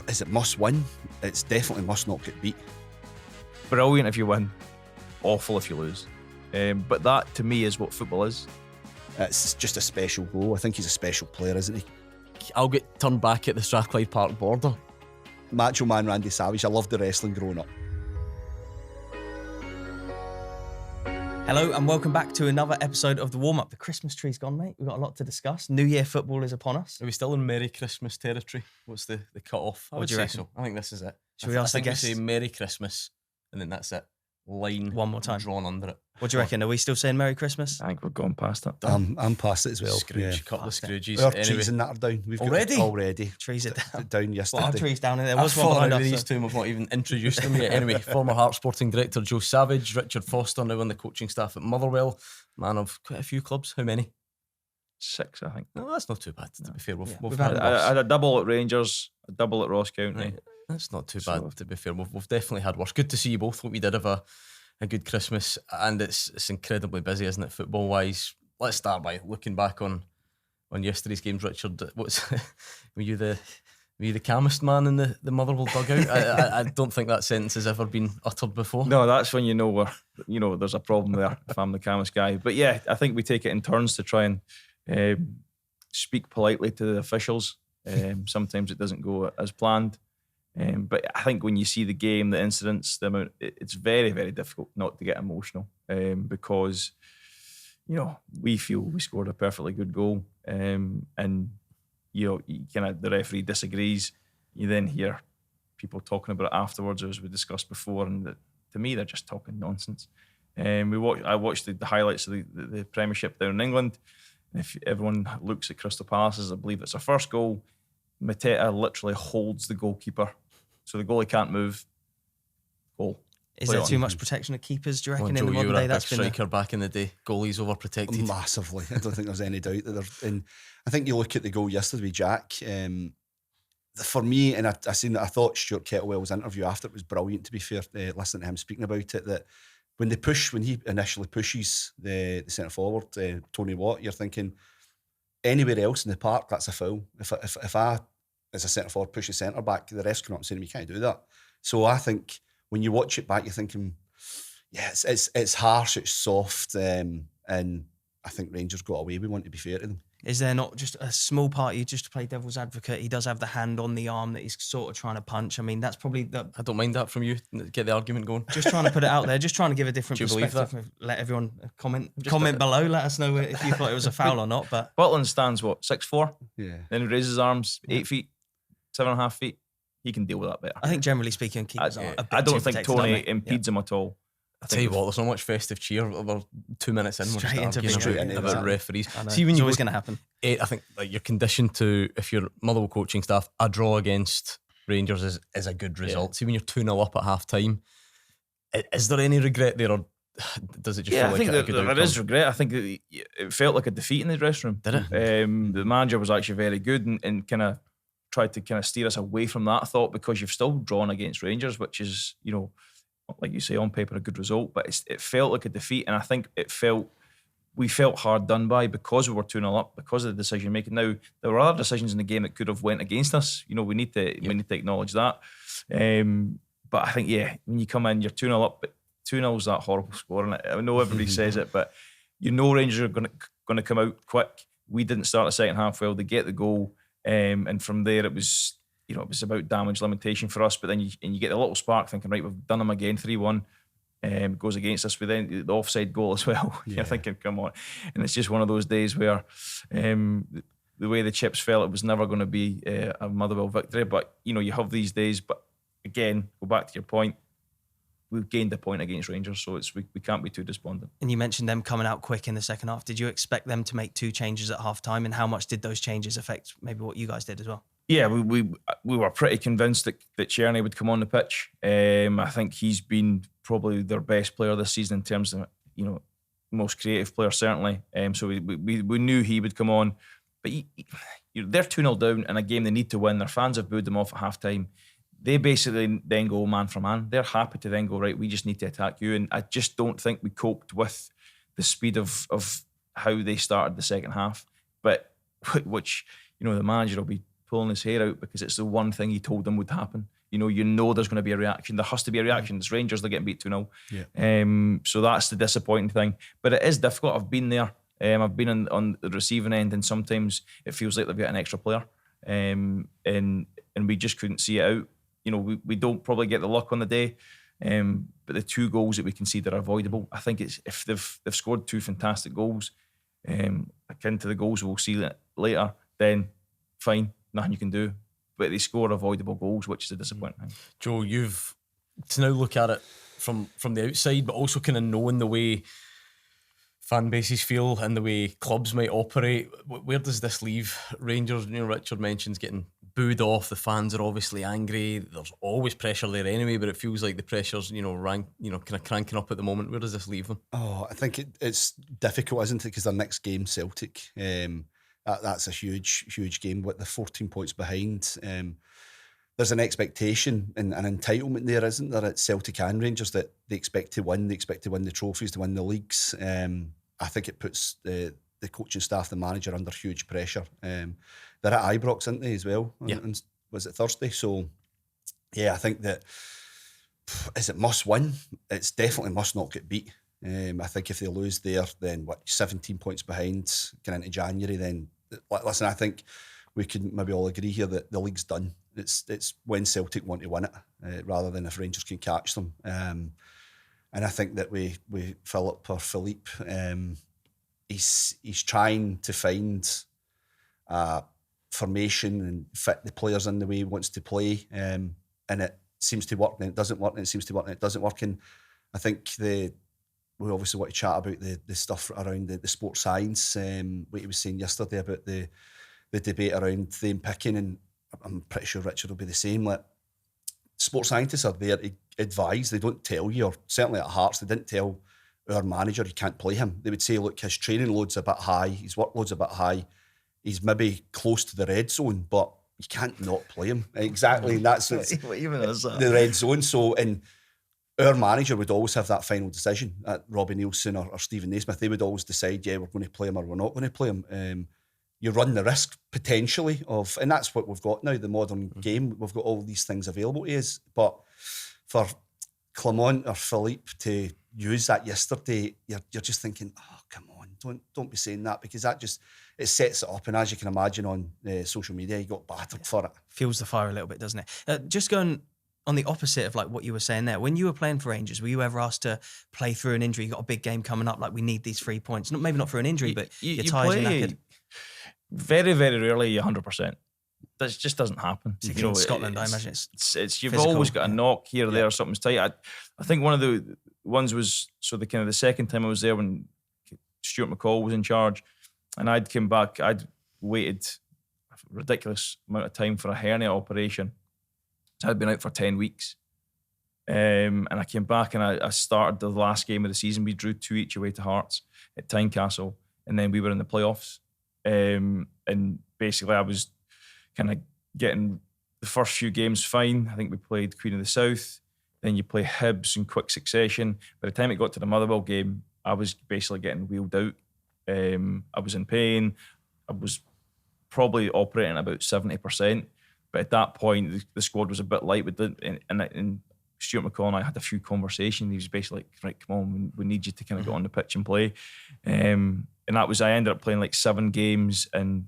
Is it must win? It's definitely must not get beat. Brilliant if you win, awful if you lose. But that to me is what football is. It's just a special goal. I think he's a special player, isn't he? I'll get turned back at the Strathclyde Park border. Macho Man Randy Savage. I loved the wrestling growing up. Hello and welcome back to another episode of The Warm-Up. The Christmas tree's gone, mate. We've got a lot to discuss. New Year football is upon us. Are we still in Merry Christmas territory? What's the cut-off? What do you reckon? So. I think this is it. Should we ask the I think guests? we say Merry Christmas and then that's it. Line One more time. drawn under it. What do you reckon? Are we still saying Merry Christmas? I think we're going past it. I'm past it as well. Scrooge, couple of Scrooges. Our Anyway, trees and that are down. We've Already? got already. Trees are down. Down yesterday. Well, our trees down in there. I've Was one fallen behind out with us. these two and we've not even introduced them yet. Anyway, former Heart Sporting Director Joe Savage, Richard Foster, now on the coaching staff at Motherwell, man of quite a few clubs. How many? 6, I think. No, that's not too bad, to be fair. We've We've had had I worse. had a double at Rangers, a double at Ross County. Right. That's not too So- bad, to be fair. We've definitely had worse. Good to see you both. Hope we did have a good Christmas, and it's incredibly busy, isn't it, football wise? Let's start by looking back on yesterday's games. Richard, were you the calmest man in the Motherwell dugout? I don't think that sentence has ever been uttered before. No, that's when you know there's a problem there if I'm the calmest guy. But yeah, I think we take it in turns to try and speak politely to the officials. Sometimes it doesn't go as planned. But I think when you see the game, the incidents, the amount, it's very, very difficult not to get emotional because, we feel we scored a perfectly good goal and, you kind of the referee disagrees. You then hear people talking about it afterwards, as we discussed before, and to me, they're just talking nonsense. I watched the highlights of the Premiership down in England. If everyone looks at Crystal Palace's, I believe it's their first goal, Mateta literally holds the goalkeeper. So the goalie can't move. Goal. Is Play there on. too much protection of keepers, do you Well, reckon, Joe, in the you modern were a day? big That's been striker back in the day. Goalies overprotected. Massively. I don't think there's any doubt that they're in. I think you look at the goal yesterday with Jack. For me, and I thought Stuart Kettlewell's interview after it was brilliant, to be fair, listening to him speaking about it, that when he initially pushes the centre forward, Tony Watt, you're thinking anywhere else in the park, that's a foul. If I, as a centre forward, push a centre back, the ref's come up and saying, you can't do that. So I think when you watch it back, you're thinking, yeah, it's harsh, it's soft, and I think Rangers got away with one, to be fair to them. Is there not just a small part, just to play devil's advocate, he does have the hand on the arm that he's sort of trying to punch. I mean, that's probably I don't mind that from you. Get the argument going. just trying to put it out there, just trying to give a different Do you believe perspective. Let everyone comment below, let us know if you thought it was a foul or not. But Butland stands, 6'4"? Yeah. Then he raises his arms, 8 feet, 7.5 feet. He can deal with that better. I think generally speaking, keepers are a bit I don't too think protected, Tony aren't they? impedes him at all. I tell you what, there's not much festive cheer. We're 2 minutes in, we're Straight just into arguing straight about, into about that. referees. I know. See, when It's you always go- going to happen. I think like you're conditioned to, if you're Motherwell coaching staff, a draw against Rangers is a good result. See, when you're 2-0 up at half time, is there any regret there, or does it just feel I like think a good there outcome? is regret. I think it felt like a defeat in the dressing room. Did it? The manager was actually very good and kind of tried to kind of steer us away from that thought, because you've still drawn against Rangers, which is, like you say, on paper a good result, but it felt like a defeat, and I think we felt hard done by because we were 2-0 up, because of the decision making. Now, there were other decisions in the game that could have went against us. We need to acknowledge that. But I think, when you come in, you're 2-0 up, but 2-0 is that horrible score, and I know everybody says it, but Rangers are going to come out quick. We didn't start the second half well. They get the goal, and from there it was, it was about damage limitation for us. But then you get a little spark, thinking, right, we've done them again, 3-1. Goes against us with then the offside goal as well. Yeah. You're thinking, come on. And it's just one of those days where the way the chips fell, it was never going to be a Motherwell victory. But, you have these days. But again, go back to your point, we've gained a point against Rangers, so we can't be too despondent. And you mentioned them coming out quick in the second half. Did you expect them to make 2 changes at half time? And how much did those changes affect maybe what you guys did as well? Yeah, we were pretty convinced that Tierney would come on the pitch. I think he's been probably their best player this season in terms of, most creative player, certainly. So we knew he would come on. But they're 2-0 down in a game they need to win. Their fans have booed them off at half-time. They basically then go man for man. They're happy to then go, right, we just need to attack you. And I just don't think we coped with the speed of how they started the second half. But which, the manager will be pulling his hair out because it's the one thing he told them would happen. You know there's going to be a reaction. There has to be a reaction. It's Rangers, they're getting beat 2-0. Yeah. So that's the disappointing thing. But it is difficult. I've been there. I've been on the receiving end, and sometimes it feels like they've got an extra player. And we just couldn't see it out. We don't probably get the luck on the day. But the 2 goals that we conceded are avoidable. I think it's if they've scored 2 fantastic goals, akin to the goals we'll see later, then fine, nothing you can do. But they score avoidable goals, which is a disappointment. Joe, you've to now look at it from the outside, but also kind of knowing the way fan bases feel and the way clubs might operate. Where does this leave Rangers? Richard mentions getting booed off. The fans are obviously angry. There's always pressure there anyway, but it feels like the pressure's kind of cranking up at the moment. Where does this leave them? Oh, I think it's difficult, isn't it? Because their next game, Celtic, that's a huge game. With the 14 points behind, there's an expectation and an entitlement there, isn't there, at Celtic and Rangers, that they expect to win. They expect to win the trophies, to win the leagues. I think it puts the coaching staff, the manager, under huge pressure. They're at Ibrox, aren't they, as well? Yeah. And was it Thursday? So, yeah, I think that is it must win. It's definitely must not get beat. I think if they lose there, then 17 points behind going into January, then listen, I think we can maybe all agree here that the league's done. It's when Celtic want to win it, rather than if Rangers can catch them. And I think that we Philip or Philippe, he's trying to find formation and fit the players in the way he wants to play, and it seems to work, and it doesn't work, and it seems to work, and it doesn't work. And I think we obviously want to chat about the stuff around the sports science, what he was saying yesterday about the debate around them picking, and I'm pretty sure Richard will be the same. Like, sports scientists are there to advise, they don't tell you, or certainly at Hearts, they didn't tell our manager you can't play him. They would say, look, his training load's a bit high, his workload's a bit high, he's maybe close to the red zone, but you can't not play him. Exactly, and that's What even is that? the red zone. So, and our manager would always have that final decision. Robbie Nielsen or Stephen Naismith, they would always decide, yeah, we're going to play him or we're not going to play him. You run the risk potentially of, and that's what we've got now, the modern game. We've got all these things available to us. But for Clement or Philippe to use that yesterday, you're just thinking, oh, come on, don't be saying that, because that just, it sets it up. And as you can imagine on social media, he got battered for it. Fuels the fire a little bit, doesn't it? Just going on the opposite of like what you were saying there, when you were playing for Rangers, were you ever asked to play through an injury? You got a big game coming up, like we need these 3 points. Maybe not for an injury, but your ties are knackered. Very, very rarely 100%. That just doesn't happen. In Scotland, I imagine it's you've physical, always got a knock here or there, or something's tight. I think one of the ones was the second time I was there when Stuart McCall was in charge, and I'd come back. I'd waited a ridiculous amount of time for a hernia operation. So I'd been out for 10 weeks. And I came back and I started the last game of the season. We drew 2 each away to Hearts at Tynecastle, and then we were in the playoffs. And basically I was kind of getting the first few games fine. I think we played Queen of the South, then you play Hibs in quick succession. By the time it got to the Motherwell game, I was basically getting wheeled out. I was in pain. I was probably operating at about 70%. But at that point, the squad was a bit light with it. And Stuart McCall and I had a few conversations. He was basically like, right, come on, we need you to kind of get on the pitch and play. And that was, I ended up playing like 7 games in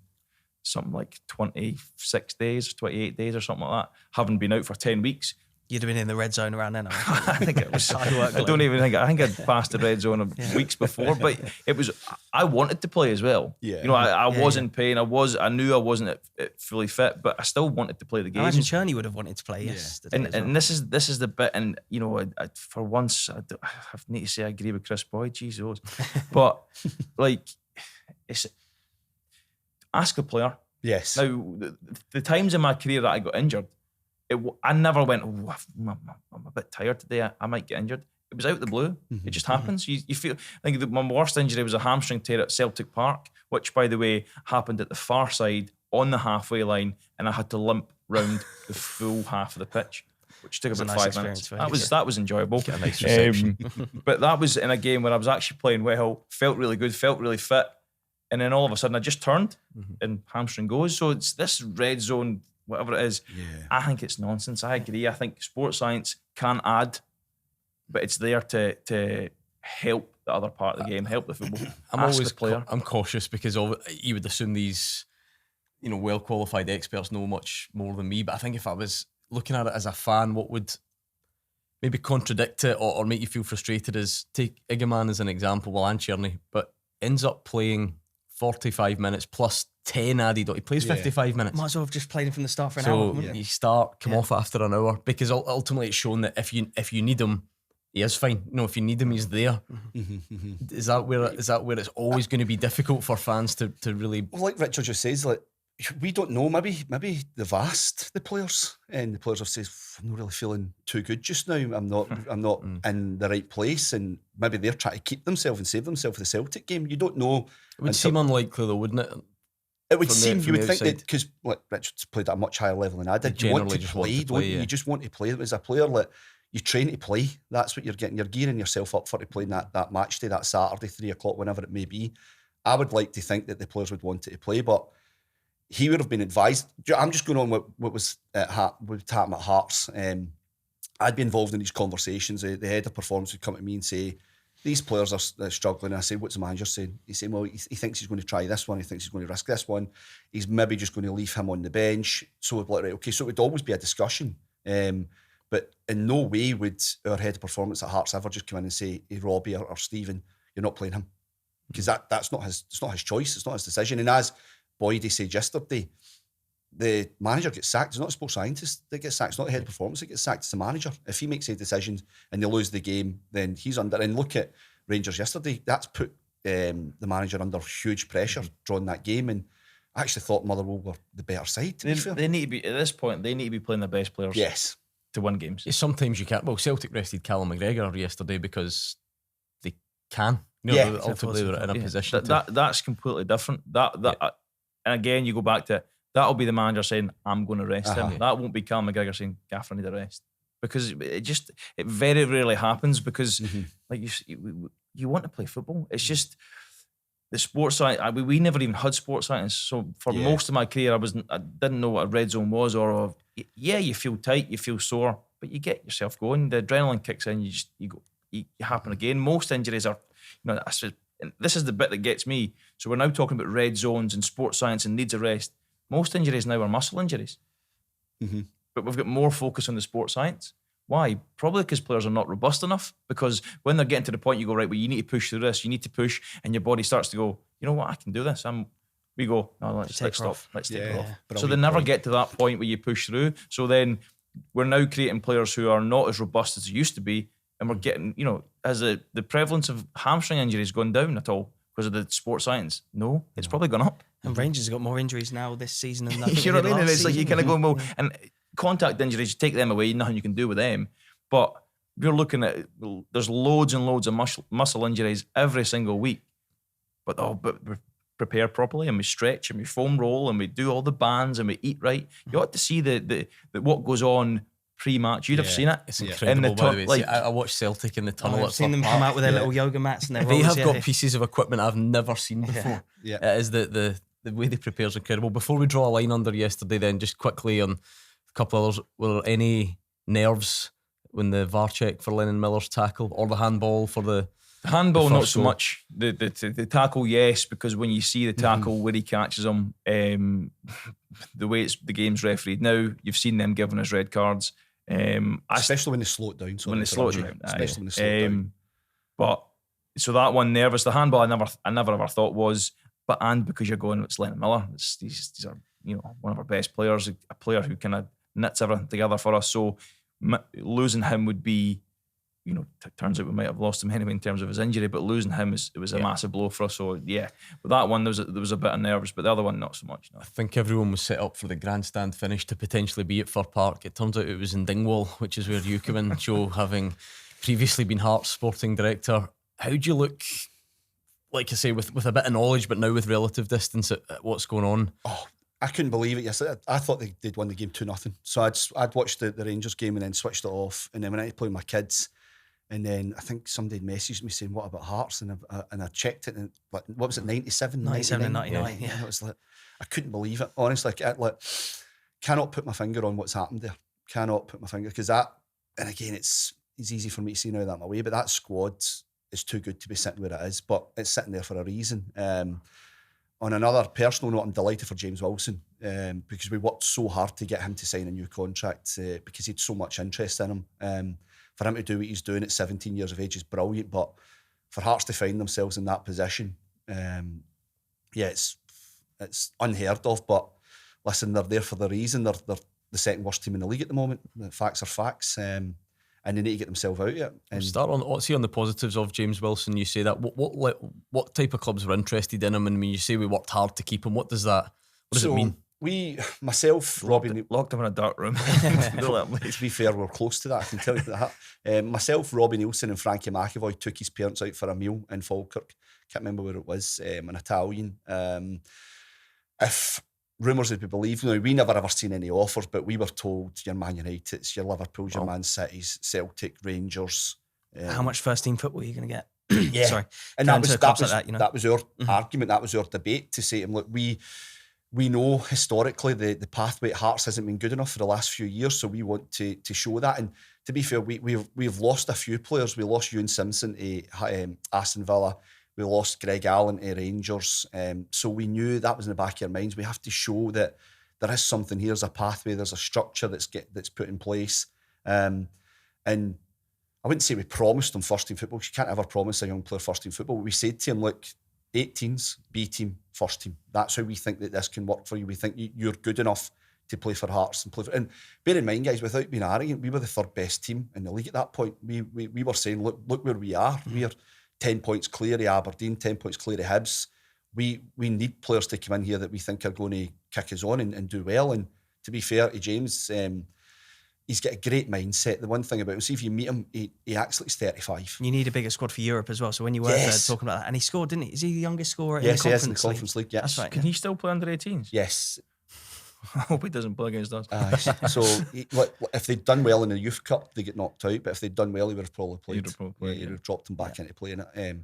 something like 26 days, 28 days or something like that, having been out for 10 weeks. You'd have been in the red zone around then. I think it was. I think I'd passed the red zone weeks before, but it was. I wanted to play as well. Yeah. I was in pain. I knew I wasn't fully fit, but I still wanted to play the game. I imagine Cherney would have wanted to play. Yes. And this is the bit. And I for once, I need to say I agree with Chris Boyd. Jesus, but like, it's ask the player. Yes. Now, the times in my career that I got injured, I never went, oh, I'm a bit tired today, I might get injured. It was out of the blue. It just happens. You feel. I think my worst injury was a hamstring tear at Celtic Park, which, by the way, happened at the far side on the halfway line, and I had to limp round the full half of the pitch, which took about 5 minutes. That was enjoyable. Get a nice reception. But that was in a game where I was actually playing well, felt really good, felt really fit. and then all of a sudden I just turned and hamstring goes. So it's this red zone, whatever it is. Yeah. I think it's nonsense. I agree. I think sports science can add, but it's there to help the other part of the game, help the football. I'm always I'm cautious because you would assume these, well qualified experts know much more than me. But I think if I was looking at it as a fan, what would maybe contradict it or make you feel frustrated is take Igaman as an example, and Tierney, but ends up playing 45 minutes plus 10 added. He plays 55 minutes. Might as well have just played him from the start for an hour. So you come off after an hour, because ultimately it's shown that if you need him, he is fine. If you need him, he's there. Is that where it's always going to be difficult for fans to really? Well, like Richard just says, like, we don't know. Maybe they've asked the players, and the players have said, "I'm not really feeling too good just now. I'm not in the right place." And maybe they're trying to keep themselves and save themselves for the Celtic game. You don't know. It would seem unlikely, though, wouldn't it? It would seem. You would think that because Richard's played at a much higher level than I did. You want to play, don't you? You just want to play. As a player, like, you train to play. That's what you're getting. You're gearing yourself up for to playing that match day, that Saturday, 3 o'clock, whenever it may be. I would like to think that the players would want it to play, but he would have been advised. I'm just going on what was happening at Hearts. I'd be involved in these conversations. The head of performance would come to me and say, these players are struggling. And I say, what's the manager saying? He's saying, well, he thinks he's going to try this one. He thinks he's going to risk this one. He's maybe just going to leave him on the bench. So we're like, right, okay, so it would always be a discussion. But in no way would our head of performance at Hearts ever just come in and say, hey, Robbie or Stephen, you're not playing him. Because it's not his choice. It's not his decision. And as Boydie said yesterday, the manager gets sacked. It's not a sports scientist that gets sacked. It's not the head of performance that gets sacked. It's the manager. If he makes a decision and they lose the game, then he's under. And look at Rangers yesterday. That's put the manager under huge pressure, drawing that game. And I actually thought Motherwell were the better side. They need to be, at this point, they need to be playing their best players. Yes. To win games. Sometimes you can't. Well, Celtic rested Callum McGregor yesterday because they can. Ultimately they're in a position. That's completely different. And again, you go back to that'll be the manager saying, I'm going to rest him. That won't be Callum McGregor saying, Gaffer, I need a rest. Because it very rarely happens because like you want to play football. It's just the sports side. We never even had sports science. So for most of my career, I didn't know what a red zone was you feel tight, you feel sore, but you get yourself going. The adrenaline kicks in, you happen again. Most injuries are, this is the bit that gets me. So we're now talking about red zones and sports science and needs a rest. Most injuries now are muscle injuries. But we've got more focus on the sports science. Why? Probably because players are not robust enough. Because when they're getting to the point, you go, right, well, you need to push through this. You need to push, and your body starts to go, you know what, I can do this. We go, no, let's stop. Let's take it off. So they never get to that point where you push through. So then we're now creating players who are not as robust as they used to be. And we're getting, as the prevalence of hamstring injuries gone down at all because of the sports science? No, it's probably gone up. And Rangers have got more injuries now this season than nothing. You know what I mean? And it's like you kind of go, well, and contact injuries, you take them away, nothing you can do with them. But you're looking at, there's loads and loads of muscle injuries every single week. But we prepare properly and we stretch and we foam roll and we do all the bands and we eat right. You ought to see the what goes on pre-match. You'd have seen it. It's incredible, by the way. I watched Celtic in the tunnel. I've seen them come out with their little yoga mats and they have got pieces of equipment I've never seen before. It is the way they prepare is incredible. Before we draw a line under yesterday, then just quickly on a couple of others, were there any nerves when the VAR check for Lennon Miller's tackle or the handball for the handball? Not so much. The tackle, yes, because when you see the tackle where he catches him, the way the game's refereed now, you've seen them giving us red cards. Especially when they slow it down. When they slow it down. Especially when they slow it down. But so that one, nervous. The handball, I never ever thought was, and because you're going, it's Lennon Miller. These are one of our best players, a player who kind of knits everything together for us. So losing him would be, turns out we might have lost him anyway in terms of his injury, but losing him was a massive blow for us. So yeah, but that one there was a bit of nerves, but the other one not so much. No. I think everyone was set up for the grandstand finish to potentially be at Fir Park. It turns out it was in Dingwall, which is where you come in, Joe, having previously been Hearts sporting director. How do you look, like I say, with a bit of knowledge, but now with relative distance at what's going on? Oh, I couldn't believe it yesterday. I thought they'd won the game 2-0. So I'd watched the Rangers game and then switched it off, and then when I had to play with my kids, And then I think somebody messaged me saying, what about Hearts? And I checked it, and like, what was it, 97? 97 and 99, And it was like, I couldn't believe it. Honestly, cannot put my finger on what's happened there. Cannot put my finger, because that, and again, it's easy for me to see now that I'm away, but that squad is too good to be sitting where it is, but it's sitting there for a reason. On another personal note, I'm delighted for James Wilson, because we worked so hard to get him to sign a new contract, because he had so much interest in him. For him to do what he's doing at 17 years of age is brilliant, but for Hearts to find themselves in that position, it's unheard of. But listen, they're there for the reason. They're the second worst team in the league at the moment. The facts are facts, and they need to get themselves out of it. And start on, see on the positives of James Wilson. You say that what type of clubs were interested in him, and when you say we worked hard to keep him, what does it mean? Robbie, locked him in a dark room. To be fair, we're close to that, I can tell you that. Myself, Robbie Nielsen and Frankie McAvoy took his parents out for a meal in Falkirk. Can't remember where it was, an Italian. If rumours would be believed, we never ever seen any offers, but we were told your Man United's, your Liverpool's, your Man City's, Celtic, Rangers. How much first team football are you going to get? Yeah. Sorry. And that was our argument, that was our debate, to say to him, look, we know historically the pathway at Hearts hasn't been good enough for the last few years, so we want to show that. And to be fair, we've lost a few players. We lost Ewan Simpson to Aston Villa. We lost Greg Allen to Rangers. So we knew that was in the back of our minds. We have to show that there is something here. There's a pathway. There's a structure that's put in place. And I wouldn't say we promised him first team football. You can't ever promise a young player first team football. We said to him, look, 18s, B team, first team. That's how we think that this can work for you. We think you're good enough to play for Hearts and play for. And bear in mind, guys, without being arrogant, we were the third best team in the league at that point. We were saying, look where we are. We are 10 points clear of Aberdeen, 10 points clear of Hibs. We need players to come in here that we think are going to kick us on and do well. And to be fair to James, he's got a great mindset. The one thing about him, see if you meet him, he acts like he's 35. You need a bigger squad for Europe as well. So when you were talking about that, and he scored, didn't he? Is he the youngest scorer in the Conference League? Yes, he is in the Conference League. Yes. That's right. Can he still play under 18s? Yes. I hope he doesn't play against us. So if they'd done well in the Youth Cup, they get knocked out. But if they'd done well, he would have probably played. He'd have dropped him back into playing it.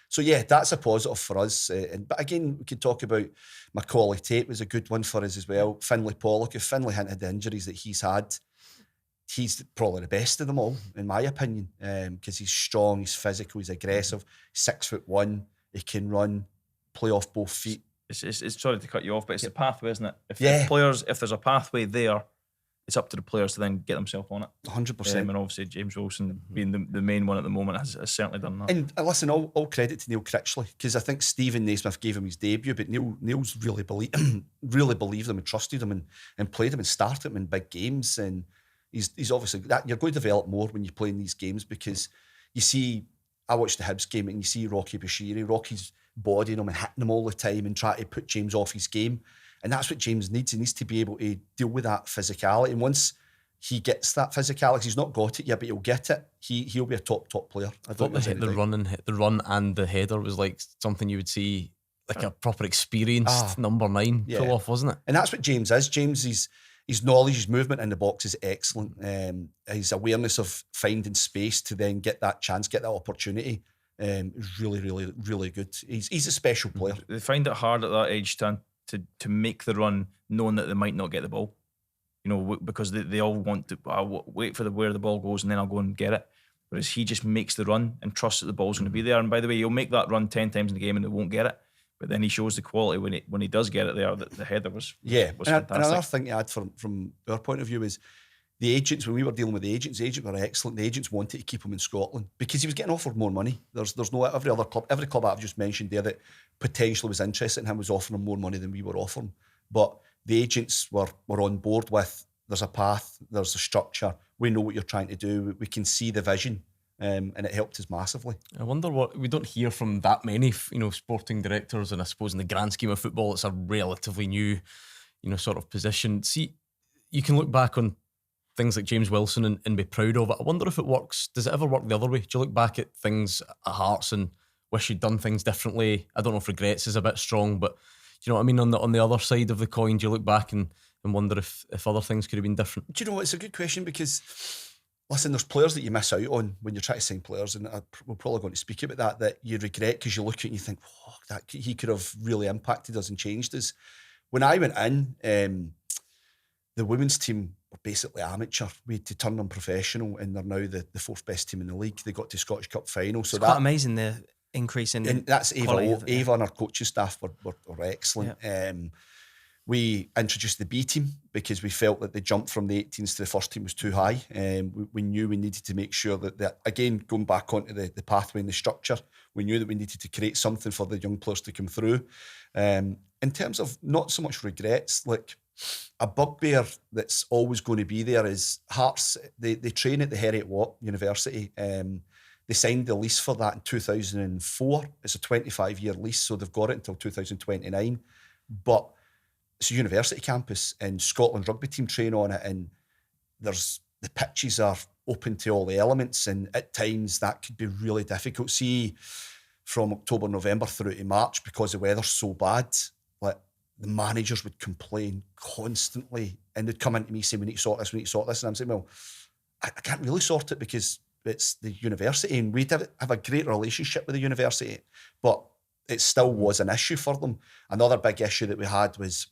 So that's a positive for us. But again, we could talk about Macaulay Tate was a good one for us as well. Finlay Pollock, if Finlay hadn't had the injuries that he's had, he's probably the best of them all, in my opinion, because he's strong, he's physical, he's aggressive, 6'1", he can run, play off both feet. It's sorry to cut you off, but it's the pathway, isn't it? If there's a pathway there, it's up to the players to then get themselves on it. 100%. And obviously James Wilson being the main one at the moment has certainly done that. And listen, all credit to Neil Critchley, because I think Stephen Naismith gave him his debut, but Neil's really believed him and trusted him and played him and started him in big games. And he's obviously that you're going to develop more when you play in these games, because you see, I watched the Hibs game and you see Rocky Bashiri. Rocky's bodying him and hitting him all the time and trying to put James off his game. And that's what James needs. He needs to be able to deal with that physicality. And once he gets that physicality, he's not got it yet, but he'll get it. He'll be a top player. I thought the run and the header was like something you would see, like a proper experienced number 9 pull off, wasn't it? And that's what James is. His knowledge, his movement in the box is excellent. His awareness of finding space to then get that chance, get that opportunity, is really, really, really good. He's a special player. They find it hard at that age to make the run, knowing that they might not get the ball. Because they all want to wait for where the ball goes and then I'll go and get it. Whereas he just makes the run and trusts that the ball's going to be there. And by the way, he'll make that run 10 times in the game and they won't get it. But then he shows the quality when he does get it there. That the header was fantastic. And another thing to add from our point of view is the agents. When we were dealing with the agents were excellent. The agents wanted to keep him in Scotland because he was getting offered more money. There's no every club I've just mentioned there that potentially was interested in him was offering him more money than we were offering. But the agents were on board with there's a path, there's a structure. We know what you're trying to do. We can see the vision. And it helped us massively. I wonder what we don't hear from that many, sporting directors, and I suppose in the grand scheme of football, it's a relatively new, sort of position. See, you can look back on things like James Wilson and be proud of it. I wonder if it works. Does it ever work the other way? Do you look back at things at Hearts and wish you'd done things differently? I don't know if regrets is a bit strong, but do you know what I mean? On the other side of the coin, do you look back and wonder if other things could have been different? Do you know what? It's a good question because listen, there's players that you miss out on when you're trying to sign players, and we're probably going to speak about that you regret because you look at it and you think, oh, that he could have really impacted us and changed us. When I went in, the women's team were basically amateur. We had to turn them professional, and they're now the fourth best team in the league. They got to Scottish Cup final. So it's quite amazing, the increase in. And that's Ava. Ava and our coaching staff were excellent. Yeah. We introduced the B team because we felt that the jump from the 18s to the first team was too high. We knew we needed to make sure that again, going back onto the pathway and the structure, we knew that we needed to create something for the young players to come through. In terms of not so much regrets, like a bugbear that's always going to be there is Hearts. They train at the Heriot-Watt University. They signed the lease for that in 2004. It's a 25-year lease, so they've got it until 2029. But it's a university campus, and Scotland rugby team train on it, and the pitches are open to all the elements, and at times that could be really difficult. See, from October, November through to March, because the weather's so bad, like the managers would complain constantly, and they'd come into me saying, we need to sort this, and I'm saying, well, I can't really sort it because it's the university, and we'd have a great relationship with the university, but it still was an issue for them. Another big issue that we had was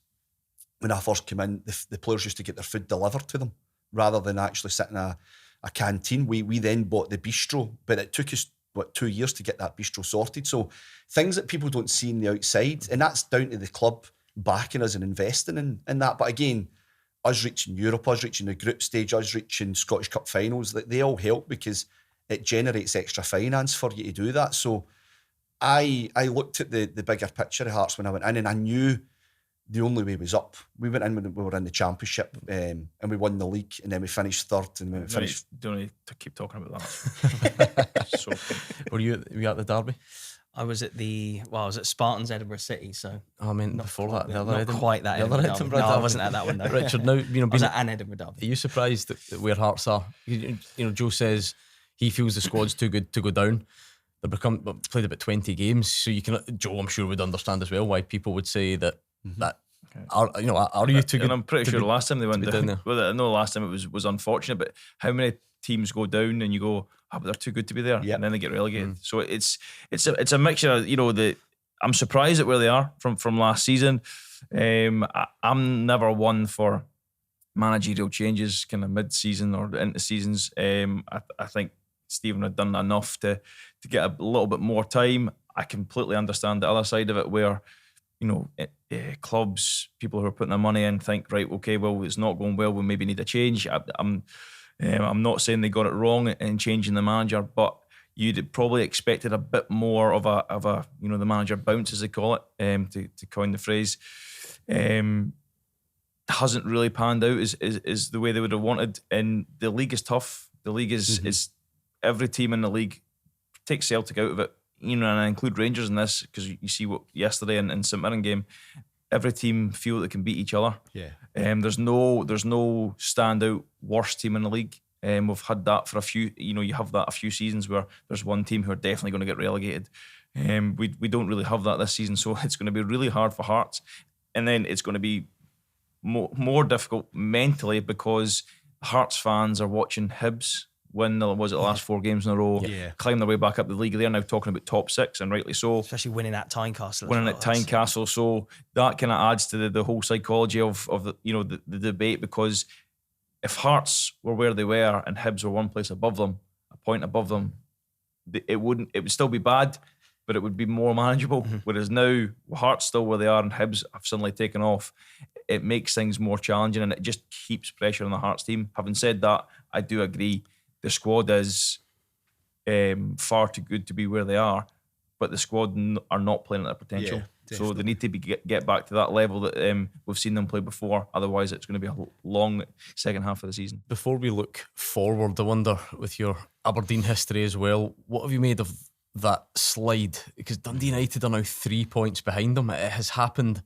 when I first came in, the players used to get their food delivered to them rather than actually sit in a canteen. We then bought the bistro, but it took us 2 years to get that bistro sorted. So things that people don't see in the outside, and that's down to the club backing us and investing in that. But again, us reaching Europe, us reaching the group stage, us reaching Scottish Cup finals, they all help because it generates extra finance for you to do that. So I looked at the bigger picture of Hearts when I went in, and I knew the only way was up. We went in when we were in the championship, and we won the league, and then we finished third, and then we finished. Don't need to keep talking about that. So, were you at the Derby? I was at I was at Spartans Edinburgh City. So I mean, before that, the other not Edinburgh, quite that. The other Edinburgh no, I wasn't at that one. No. Richard, now I was at an Edinburgh Derby. Are you surprised that where Hearts are? You know, Joe says he feels the squad's too good to go down. They've played about 20 games, so you can. Joe, I'm sure, would understand as well why people would say that that. Are you too good? And I'm pretty sure the last time they went down there. Well, I know the last time it was unfortunate, but how many teams go down and you go, but they're too good to be there, and then they get relegated. So it's a mixture of, I'm surprised at where they are from last season. I'm never one for managerial changes kind of mid-season or into seasons. I think Stephen had done enough to get a little bit more time. I completely understand the other side of it where, clubs, people who are putting their money in think, right, okay, well, it's not going well, we maybe need a change. I'm not saying they got it wrong in changing the manager, but you'd probably expected a bit more of a the manager bounce, as they call it, to coin the phrase. Hasn't really panned out is the way they would have wanted. And the league is tough. The league is every team in the league, take Celtic out of it, and I include Rangers in this because you see what yesterday in St Mirren game, every team feel they can beat each other. Yeah. There's no standout worst team in the league. We've had that for a few. You have that a few seasons where there's one team who are definitely going to get relegated. We don't really have that this season, so it's going to be really hard for Hearts, and then it's going to be more difficult mentally because Hearts fans are watching Hibs win the last 4 games in a row, climb their way back up the league. They're now talking about top 6, and rightly so. Especially winning at Tynecastle. Tynecastle, so that kind of adds to the whole psychology of the debate, because if Hearts were where they were and Hibs were one place above them, a point above them, it would still be bad, but it would be more manageable. Whereas now, Hearts still where they are and Hibs have suddenly taken off, it makes things more challenging and it just keeps pressure on the Hearts team. Having said that, I do agree the squad is far too good to be where they are, but the squad are not playing at their potential. So they need to get back to that level that we've seen them play before. Otherwise, it's going to be a long second half of the season. Before we look forward, I wonder, with your Aberdeen history as well, what have you made of that slide? Because Dundee United are now 3 points behind them. It has happened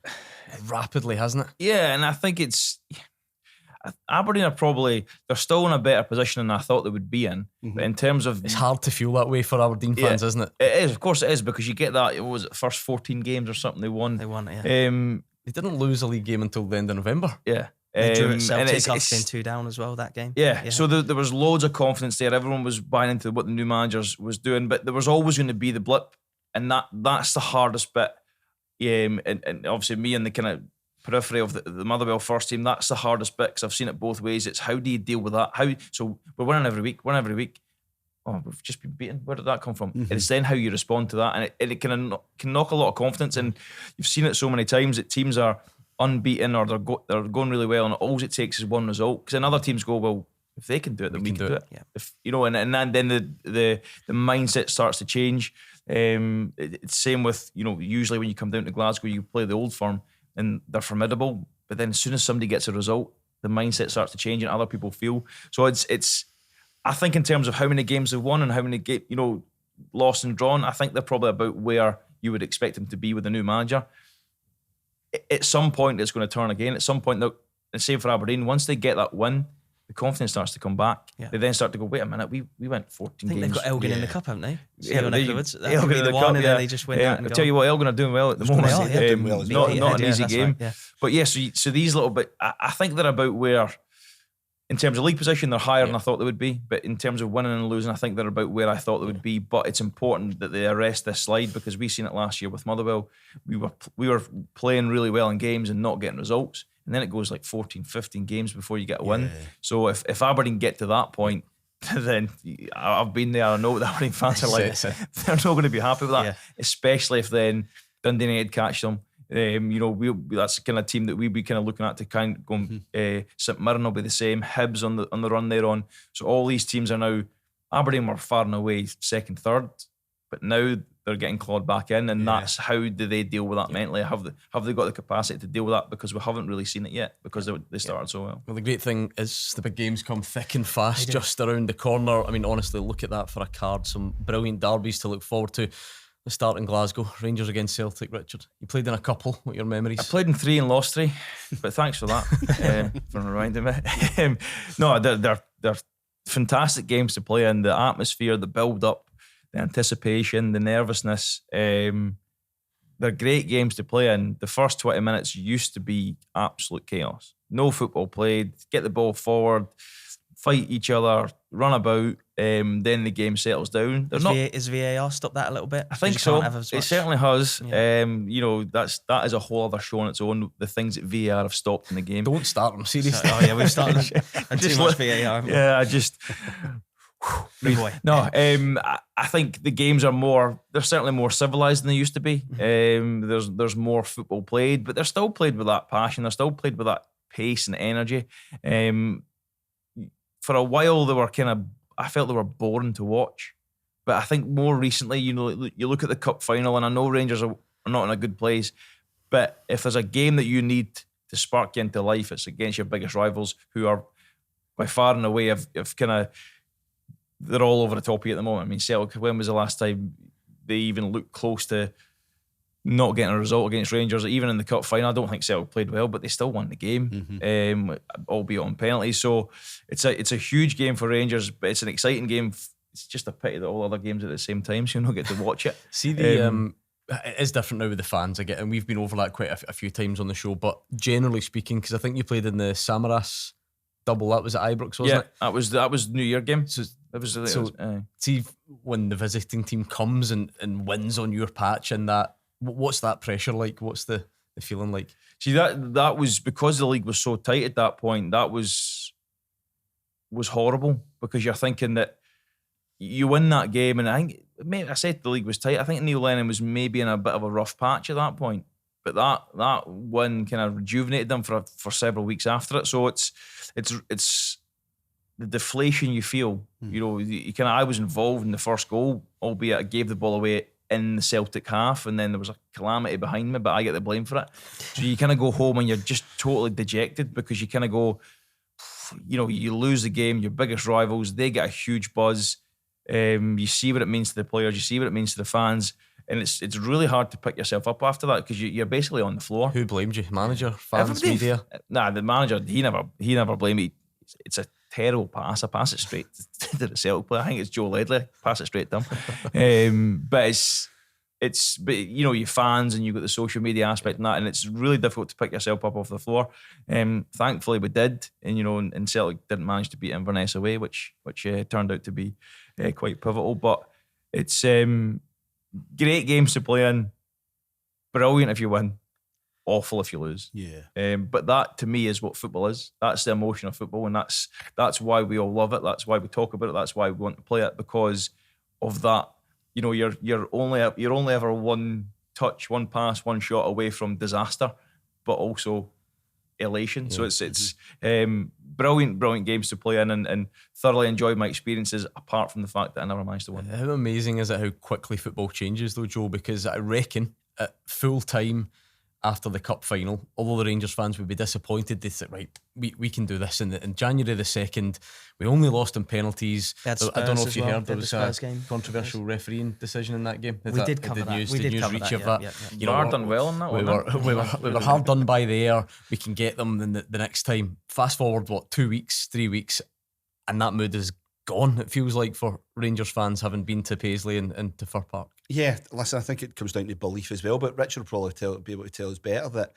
rapidly, hasn't it? Yeah, and I think Aberdeen they're still in a better position than I thought they would be in. But in terms of, it's hard to feel that way for Aberdeen fans, isn't it? It is, of course it is, because you get that, it was the first 14 games or something they won. They won it, they didn't lose a league game until the end of November. Yeah. They drew at and Celtic after being 2 down as well that game. Yeah. So there was loads of confidence there. Everyone was buying into what the new manager was doing, but there was always going to be the blip, and that's the hardest bit. And obviously me and the kind of periphery of the Motherwell first team, that's the hardest bit because I've seen it both ways. It's how do you deal with that? So we're winning every week. Oh, we've just been beaten. Where did that come from? Mm-hmm. It's then how you respond to that, and it can knock a lot of confidence. And you've seen it so many times that teams are unbeaten or they're going really well, and all it takes is one result. Because then other teams go, well, if they can do it, then we can do it. Yeah. If and then the mindset starts to change. It's same with usually when you come down to Glasgow, you play the Old Firm and they're formidable. But then as soon as somebody gets a result, the mindset starts to change and other people feel. So it's. I think in terms of how many games they've won and how many lost and drawn, I think they're probably about where you would expect them to be with a new manager. At some point, it's going to turn again. At some point, and same for Aberdeen, once they get that win, the confidence starts to come back. Yeah. They then start to go, wait a minute, we went 14 games. I think they've got Elgin in the cup, haven't they? Yeah, That could be the one, and then they just win out. I'll tell you what, Elgin are doing well at the moment. Not an easy game. Right, yeah. But so these little bit, I think they're about where, in terms of league position, they're higher than I thought they would be. But in terms of winning and losing, I think they're about where I thought they would be. But it's important that they arrest this slide because we've seen it last year with Motherwell. We were playing really well in games and not getting results. And then it goes like 14, 15 games before you get a win. So if Aberdeen get to that point, then I've been there. I know what the Aberdeen fans are like. They're not going to be happy with that, especially if then Dundee United catch them. That's the kind of team that we'd be kind of looking at to kind of go. St Mirren will be the same. Hibs on the run they're on. So all these teams are now. Aberdeen were far and away second, third, but now they're getting clawed back in, and that's how do they deal with that mentally? Have they got the capacity to deal with that? Because we haven't really seen it yet because they started so well. Well, the great thing is the big games come thick and fast just around the corner. I mean, honestly, look at that for a card. Some brilliant derbies to look forward to. The start in Glasgow, Rangers against Celtic. Richard, you played in a couple. What are your memories? I played in 3 and lost 3, but thanks for that for reminding me. No, they're fantastic games to play in. The atmosphere, the build up, the anticipation, the nervousness. They're great games to play in. The first 20 minutes used to be absolute chaos. No football played. Get the ball forward, fight each other, run about. Then the game settles down. Is VAR stopped that a little bit? I think so. It certainly has. Yeah. That is a whole other show on its own. The things that VAR have stopped in the game. Don't start them, seriously. Oh yeah, we've started too much VAR. Yeah, I just. No, I think the games are they're certainly more civilised than they used to be. There's more football played, but they're still played with that passion. They're still played with that pace and energy. For a while, I felt they were boring to watch. But I think more recently, you look at the cup final, and I know Rangers are not in a good place, but if there's a game that you need to spark you into life, it's against your biggest rivals, who are by far and away they're all over the top of you at the moment. I mean, Celtic, when was the last time they even looked close to not getting a result against Rangers? Even in the cup final, I don't think Celtic played well, but they still won the game, albeit on penalties. So it's a huge game for Rangers, but it's an exciting game. It's just a pity that all other games at the same time, so you don't get to watch it. See, it is different now with the fans, and we've been over that quite a few times on the show, but generally speaking, because I think you played in the Samaras double, that was at Ibrox, wasn't it? That was New Year game. See, when the visiting team comes and wins on your patch, and that, what's that pressure like? What's the feeling like? See, that was because the league was so tight at that point. That was horrible, because you're thinking that you win that game, and I said the league was tight. I think Neil Lennon was maybe in a bit of a rough patch at that point, but that win kind of rejuvenated them for several weeks after it. So it's the deflation you feel. I was involved in the first goal, albeit I gave the ball away in the Celtic half, and then there was a calamity behind me, but I get the blame for it. So you kind of go home and you're just totally dejected, because you kind of go, you lose the game, your biggest rivals, they get a huge buzz. You see what it means to the players, you see what it means to the fans, and it's really hard to pick yourself up after that, because you're basically on the floor. Who blamed you? Manager, fans, media? Nah, the manager, he never blamed me. It's a terrible pass. I pass it straight to the Celtic player. I think it's Joe Ledley. Pass it straight to him. But but you fans and you've got the social media aspect and that, and it's really difficult to pick yourself up off the floor. Thankfully we did, and Celtic didn't manage to beat Inverness away, which turned out to be quite pivotal. But it's great games to play in, brilliant if you win, awful if you lose. Yeah. But that to me is what football is. That's the emotion of football, and that's why we all love it. That's why we talk about it. That's why we want to play it, because of that. You're only ever one touch, one pass, one shot away from disaster, but also elation. Yeah. So it's brilliant games to play in, and thoroughly enjoyed my experiences, apart from the fact that I never managed to win. How amazing is it how quickly football changes though, Joe? Because I reckon at full time after the cup final, although the Rangers fans would be disappointed, they said, right, we can do this. And in January the 2nd, we only lost in penalties. I don't know if you heard, there was a controversial refereeing decision in that game. We did cover that. We did cover that. You know, hard done well on that one. We were hard done by there. We can get them the next time. Fast forward, 2 weeks, 3 weeks, and that mood is gone, it feels like, for Rangers fans having been to Paisley and to Fir Park. Yeah, listen, I think it comes down to belief as well, but Richard will probably be able to tell us better that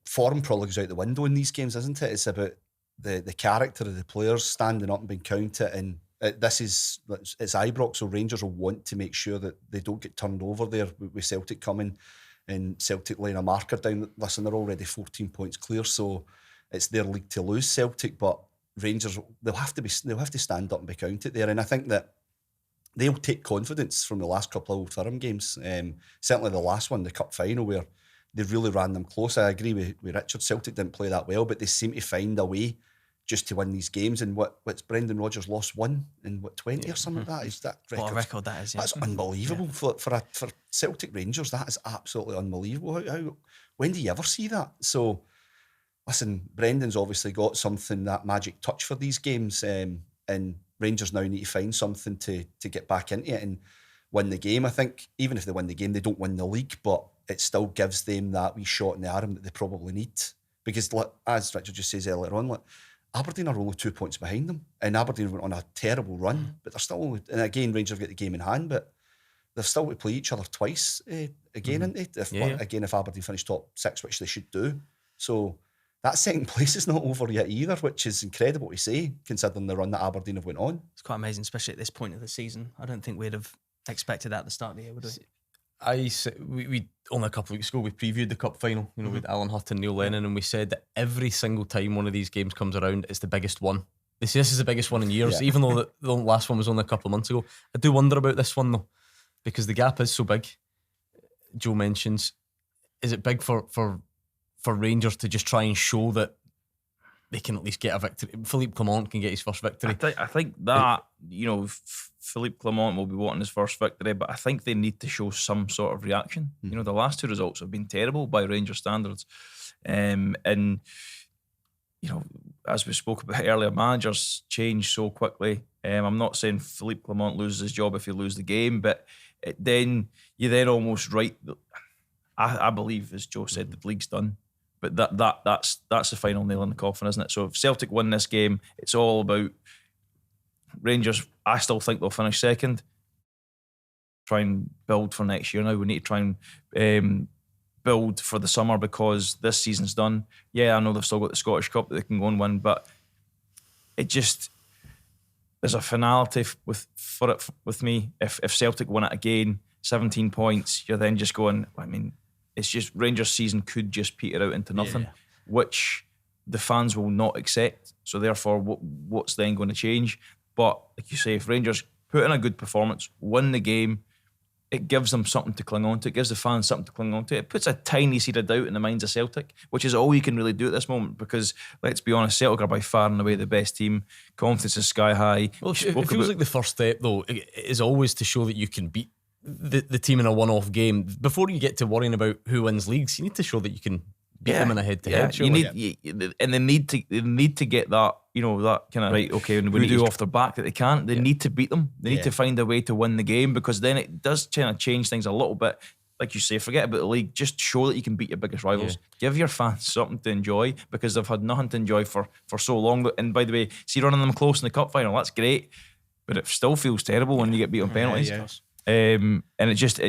form probably goes out the window in these games, isn't it? It's about the character of the players standing up and being counted, and it's Ibrox, so Rangers will want to make sure that they don't get turned over there with Celtic coming and Celtic laying a marker down. Listen, they're already 14 points clear, so it's their league to lose, Celtic, but Rangers, they'll have to stand up and be counted there, and I think that they'll take confidence from the last couple of Old Firm games. Certainly the last one, the cup final, where they really ran them close. I agree with Richard. Celtic didn't play that well, but they seem to find a way just to win these games. And what's Brendan Rodgers lost one in 20 or something like that? Is that record? What a record that is! Yeah. That's unbelievable for Celtic Rangers. That is absolutely unbelievable. How when do you ever see that? So. Listen, Brendan's obviously got something, that magic touch for these games, and Rangers now need to find something to get back into it and win the game. I think even if they win the game, they don't win the league, but it still gives them that wee shot in the arm that they probably need. Because as Richard just says earlier on, Aberdeen are only 2 points behind them, and Aberdeen went on a terrible run, but they're still only, and again, Rangers have got the game in hand, but they've still to play each other twice again, aren't they? Again, if Aberdeen finish top 6, which they should do. So that second place is not over yet either, which is incredible to say, considering the run that Aberdeen have went on. It's quite amazing, especially at this point of the season. I don't think we'd have expected that at the start of the year, would we? We only a couple of weeks ago, we previewed the cup final, with Alan Hutt and Neil Lennon, and we said that every single time one of these games comes around, it's the biggest one. They say this is the biggest one in years, even though the last one was only a couple of months ago. I do wonder about this one, though, because the gap is so big. Joe mentions, is it big for Rangers to just try and show that they can at least get a victory? Philippe Clement can get his first victory. I think that, Philippe Clement will be wanting his first victory, but I think they need to show some sort of reaction. The last two results have been terrible by Rangers standards. And, as we spoke about earlier, managers change so quickly. I'm not saying Philippe Clement loses his job if you lose the game, but then you almost write, I believe, as Joe said, the league's done. But that's the final nail in the coffin, isn't it? So if Celtic win this game, it's all about Rangers. I still think they'll finish second. Try and build for next year now. We need to try and build for the summer, because this season's done. Yeah, I know they've still got the Scottish Cup that they can go and win, but it just, there's a finality for it with me. If Celtic win it again, 17 points, you're then just going, it's just Rangers' season could just peter out into nothing, which the fans will not accept. So therefore, what's then going to change? But like you say, if Rangers put in a good performance, win the game, it gives them something to cling on to. It gives the fans something to cling on to. It puts a tiny seed of doubt in the minds of Celtic, which is all you can really do at this moment, because let's be honest, Celtic are by far and away the best team. Confidence is sky high. Well, it feels like the first step, though, is always to show that you can beat the team in a one-off game. Before you get to worrying about who wins leagues, you need to show that you can beat them in a head-to-head. And they need to get that, that kind of, right, okay, when we do off their back that they can't, they need to beat them. They need to find a way to win the game, because then it does kind of change things a little bit. Like you say, forget about the league, just show that you can beat your biggest rivals. Give your fans something to enjoy, because they've had nothing to enjoy for so long. And by the way, see running them close in the cup final, that's great, but it still feels terrible when you get beat on penalties. and it just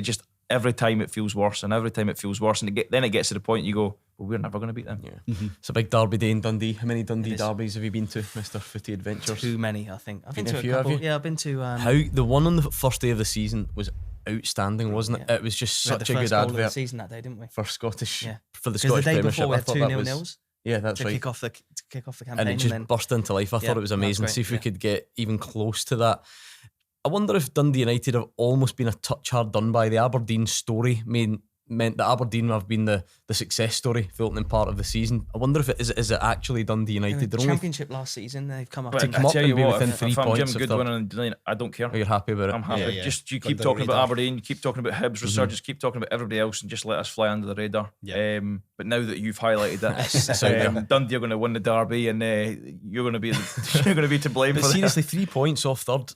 every time it feels worse, and then it gets to the point you go, well, we're never going to beat them. Yeah. It's a big derby day in Dundee. How many Dundee derbies have you been to, Mr. Footy Adventures? Too many, I think. I've been to a few, couple. have you? Yeah, I've been to. How the one on the first day of the season was outstanding, wasn't it? Yeah. It was just We had such the a first good goal of the advert season that day, didn't we? for Scottish Yeah. for the Because the Scottish day Premiership. before we I had thought 2-0 that was nils yeah, that's to right. kick off the campaign, And it just burst into life. I thought it was amazing. great, See if we yeah. could get even close to that. I wonder if Dundee United have almost been a touch hard done by. The Aberdeen story meant that Aberdeen have been the success story for the opening part of the season. I wonder if it is it actually Dundee In United? the They're only championship last season, they've come up. But to come I up tell and you be what, within if 3 I'm points Jim of Goodwin third. and Dundee, I don't care. You're happy about it? I'm happy. Yeah. Just you Under keep the talking about radar. Aberdeen, you keep talking about Hibs resurgence, keep talking about everybody else, and just let us fly under the radar. Yeah. But now that you've highlighted It's out there. that, Dundee are going to win the derby, and you're going to be to blame But for seriously, 3 points off third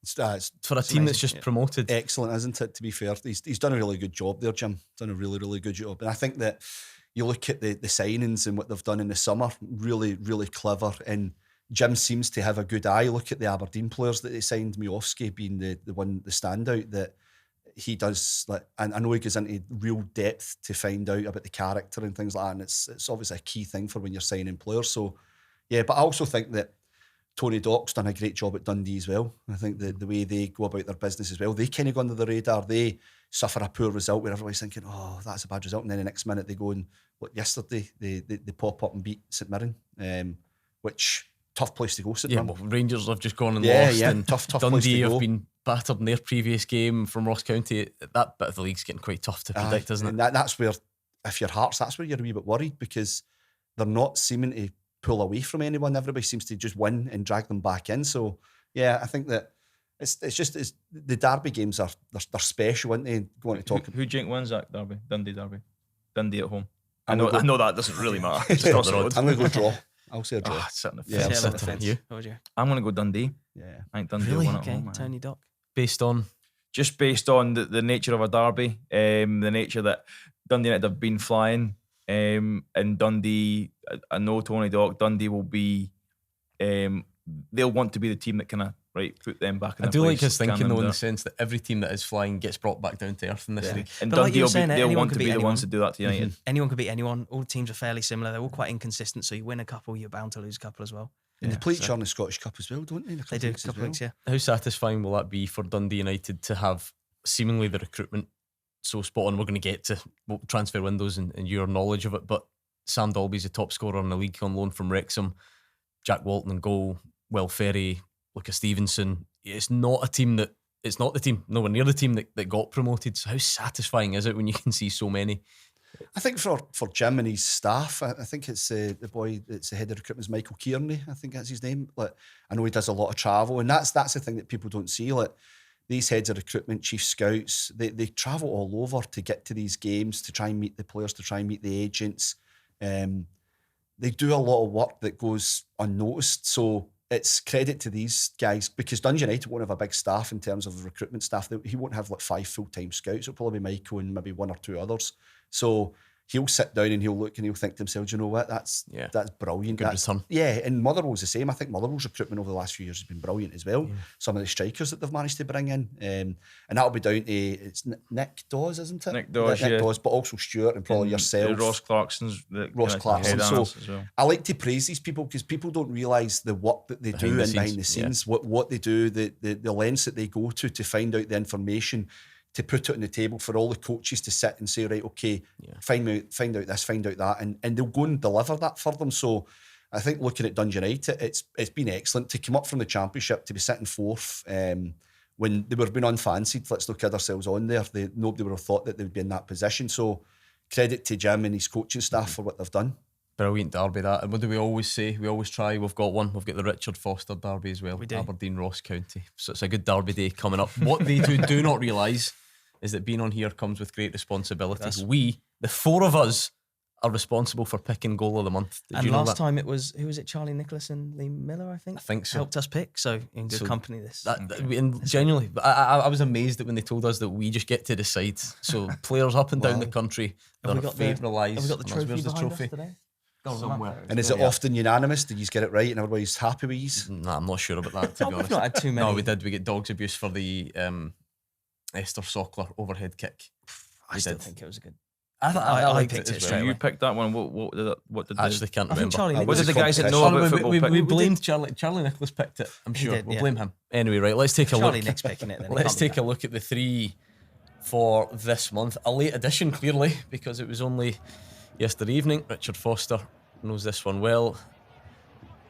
It's for a it's team that's amazing. just promoted. Excellent, isn't it? To be fair, he's done a really good job there, Jim. Done a really, really good job. And I think that you look at the signings and what they've done in the summer, really, really clever. And Jim seems to have a good eye. Look at the Aberdeen players that they signed, Miofsky being the standout that he does. Like, and I know he goes into real depth to find out about the character and things like that. And it's obviously a key thing for when you're signing players. So, yeah, but I also think that Tony Dock's done a great job at Dundee as well. I think the way they go about their business as well, they kind of go under the radar. They suffer a poor result where everybody's thinking, oh, that's a bad result. And then the next minute they go and, look, yesterday they pop up and beat St Mirren, which, tough place to go, St Yeah, Mirren. well, Rangers have just gone and Yeah, lost, yeah, and tough place Dundee to have go. been battered in their previous game from Ross County. That bit of the league's getting quite tough to predict, isn't it? And that's where, if your heart's, that's where you're a wee bit worried, because they're not seeming to pull away from anyone. Everybody seems to just win and drag them back in. So, yeah, I think that it's the derby games they're special, aren't they? Going to talk. Who do you think wins that derby? Dundee derby. Dundee at home. I know that doesn't really matter. Just across the road. I'm going to go draw. I'll say a draw. Sit on the Yeah, fence. I'm on the sitting. fence. You? What would you? I'm going to go Dundee. Yeah. I think Dundee Really? won at Okay, home. man. Tony Dock. Based on Just based on the nature of a derby, the nature that Dundee United have been flying, and Dundee, I know Tony Dock, Dundee will be, they'll want to be the team that kind of put them back in I their do like place, his thinking can though, in them the sense that every team that is flying gets brought back down to earth in this there. league. And But like Dundee you were will saying, be, they'll anyone want could to beat be the ones to anyone. do that to United. Anyone could beat anyone. All teams are fairly similar. They're all quite inconsistent. So you win a couple, you're bound to lose a couple as well. And they play each other in the Scottish Cup as well, don't they? They do a couple of weeks, yeah. How satisfying will that be for Dundee United to have seemingly the recruitment so spot on? We're going to get to transfer windows and your knowledge of it, but Sam Dalby's the top scorer in the league on loan from Wrexham. Jack Walton in goal, Will Ferry, Lucas Stevenson. It's not the team, nowhere near the team that got promoted. So how satisfying is it when you can see so many? I think for Jim and his staff, I think it's the boy that's the head of recruitment is Michael Kearney. I think that's his name. Like, I know he does a lot of travel, and that's the thing that people don't see. Like, these heads of recruitment, chief scouts, they travel all over to get to these games, to try and meet the players, to try and meet the agents. They do a lot of work that goes unnoticed. So it's credit to these guys, because Dundee United won't have a big staff in terms of recruitment staff. He won't have like 5 full-time scouts. It'll probably be Michael and maybe 1 or 2 others. So he'll sit down and he'll look and he'll think to himself, you know what, that's brilliant. Good return. Yeah, and Motherwell's the same. I think Motherwell's recruitment over the last few years has been brilliant as well. Yeah. Some of the strikers that they've managed to bring in. And that'll be down to, it's Nick Dawes, isn't it? Nick Dawes, Nick Dawes, but also Stuart and probably yourself. Ross Clarkson's. Ross Clarkson. So as well. I like to praise these people, because people don't realise the work that they do behind the scenes, what they do, the lengths that they go to find out the information, to put it on the table for all the coaches to sit and say, right, okay, find out this, find out that, and they'll go and deliver that for them. So I think looking at Dundee United, it's been excellent to come up from the Championship, to be sitting 4th when they were being unfancied. Let's not kid ourselves on there. Nobody would have thought that they would be in that position. So credit to Jim and his coaching staff for what they've done. Brilliant derby that. And what do we always say? We always try. We've got one. We've got the Richard Foster derby as well. We do. Aberdeen Ross County. So it's a good derby day coming up. What they do not realise is that being on here comes with great responsibility. We, the 4 of us, are responsible for picking goal of the month. Did and you know last that? time it was, who was it? Charlie Nicholas and Lee Miller, I think. I think so. Helped us pick. So in good company this. And genuinely, I was amazed that when they told us that we just get to decide. So players up and down the country, Have their we got favourite lies. Have we got the trophy Where's the behind trophy? us today? Somewhere. And is it often unanimous? Did you get it right and everybody's happy with you? Nah, I'm not sure about that, to be honest. We've not had too many. No, we did. We get dogs abuse for the Esther Sockler overhead kick. I still think it was a good. I picked it as straight well. You picked that one. What did Actually can't I think remember. Charlie what Nicholas did the guys that know Oh, about we- football we, pick? we blamed Charlie Nicholas picked it. I'm sure did, we'll yeah. blame him. Anyway, right. Let's take a Charlie look. Nick's picking it. Then. Let's take a look at the 3 for this month. A late edition, clearly, because it was only yesterday evening. Richard Foster knows this one well.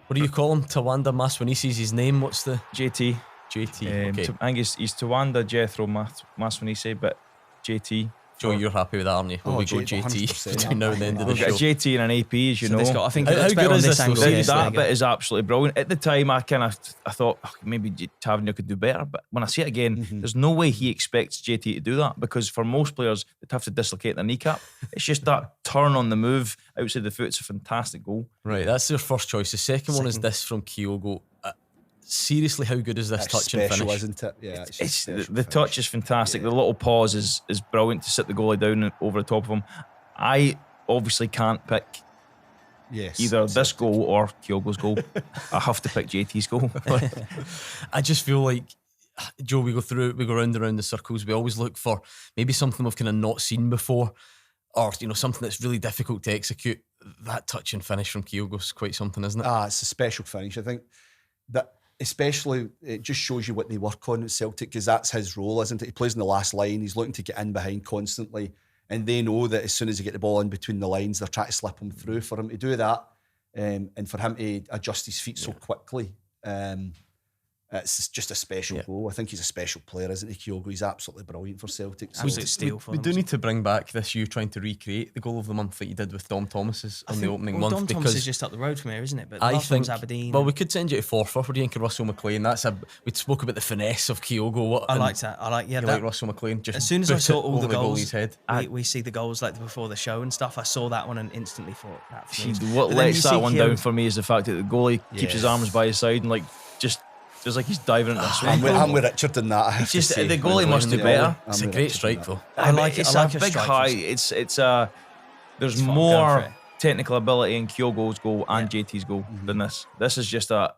What do you call him? Tawanda Maswanisi's his name. What's the JT. JT? Okay. I think he's Tawanda Jethro Maswanise, but JT. Joe, you're happy with that, aren't you? Will we go 100%, JT between now and the end of the We've got a show? JT and an AP, as you So know. this got, I think How it looks good better on is this this, angle. though? Yes, there That you go. bit is absolutely brilliant. At the time, I thought maybe Tavernier could do better, but when I see it again, there's no way he expects JT to do that, because for most players, they'd have to dislocate their kneecap. It's just that turn on the move outside the foot. It's a fantastic goal. Right, that's their first choice. The second one is this from Kyogo. Seriously, how good is this It's touch and special, finish? isn't it? Yeah, it's It's special the touch is fantastic. The little pause is brilliant to sit the goalie down and over the top of him. I obviously can't pick Yes, either this goal or Kyogo's goal. I have to pick JT's goal. I just feel like, Joe, we go round and round the circles. We always look for maybe something we've kind of not seen before, or something that's really difficult to execute. That touch and finish from Kyogo's quite something, isn't it? It's a special finish. I think that especially it just shows you what they work on at Celtic, because that's his role, isn't it? He plays in the last line. He's looking to get in behind constantly, and they know that as soon as they get the ball in between the lines, they're trying to slip him through. For him to do that, and for him to adjust his feet so quickly, it's just a special goal. I think he's a special player, isn't he, Kyogo? He's absolutely brilliant for Celtic. So Absolute steal for We them. do need to bring back this you trying to recreate the goal of the month that you did with Dom Thomas's on the opening month. Dom Thomas because is just up the road from here, isn't it? But the I last think one's Aberdeen. Well, we could send you to Forfar. What do you think of Russell McLean? We spoke about the finesse of Kyogo. I liked that. You like Russell McLean? Just as soon as I boot saw it all the over goals, goalie's head. we see the goals like before the show and stuff. I saw that one and instantly thought that. For me. What But then lets you that see one Kyogo- down for me is the fact that the goalie keeps his arms by his side and like just feels like he's diving into a swim. I'm with Richard in that. I have to Just say. the goalie must do Yeah, better. I'm It's a with great Richard in strike that. though. I like it. It's I like a a big strike high. from- There's It's fun, more go for it. technical ability in Kyogo's goal and JT's goal than this. This is just going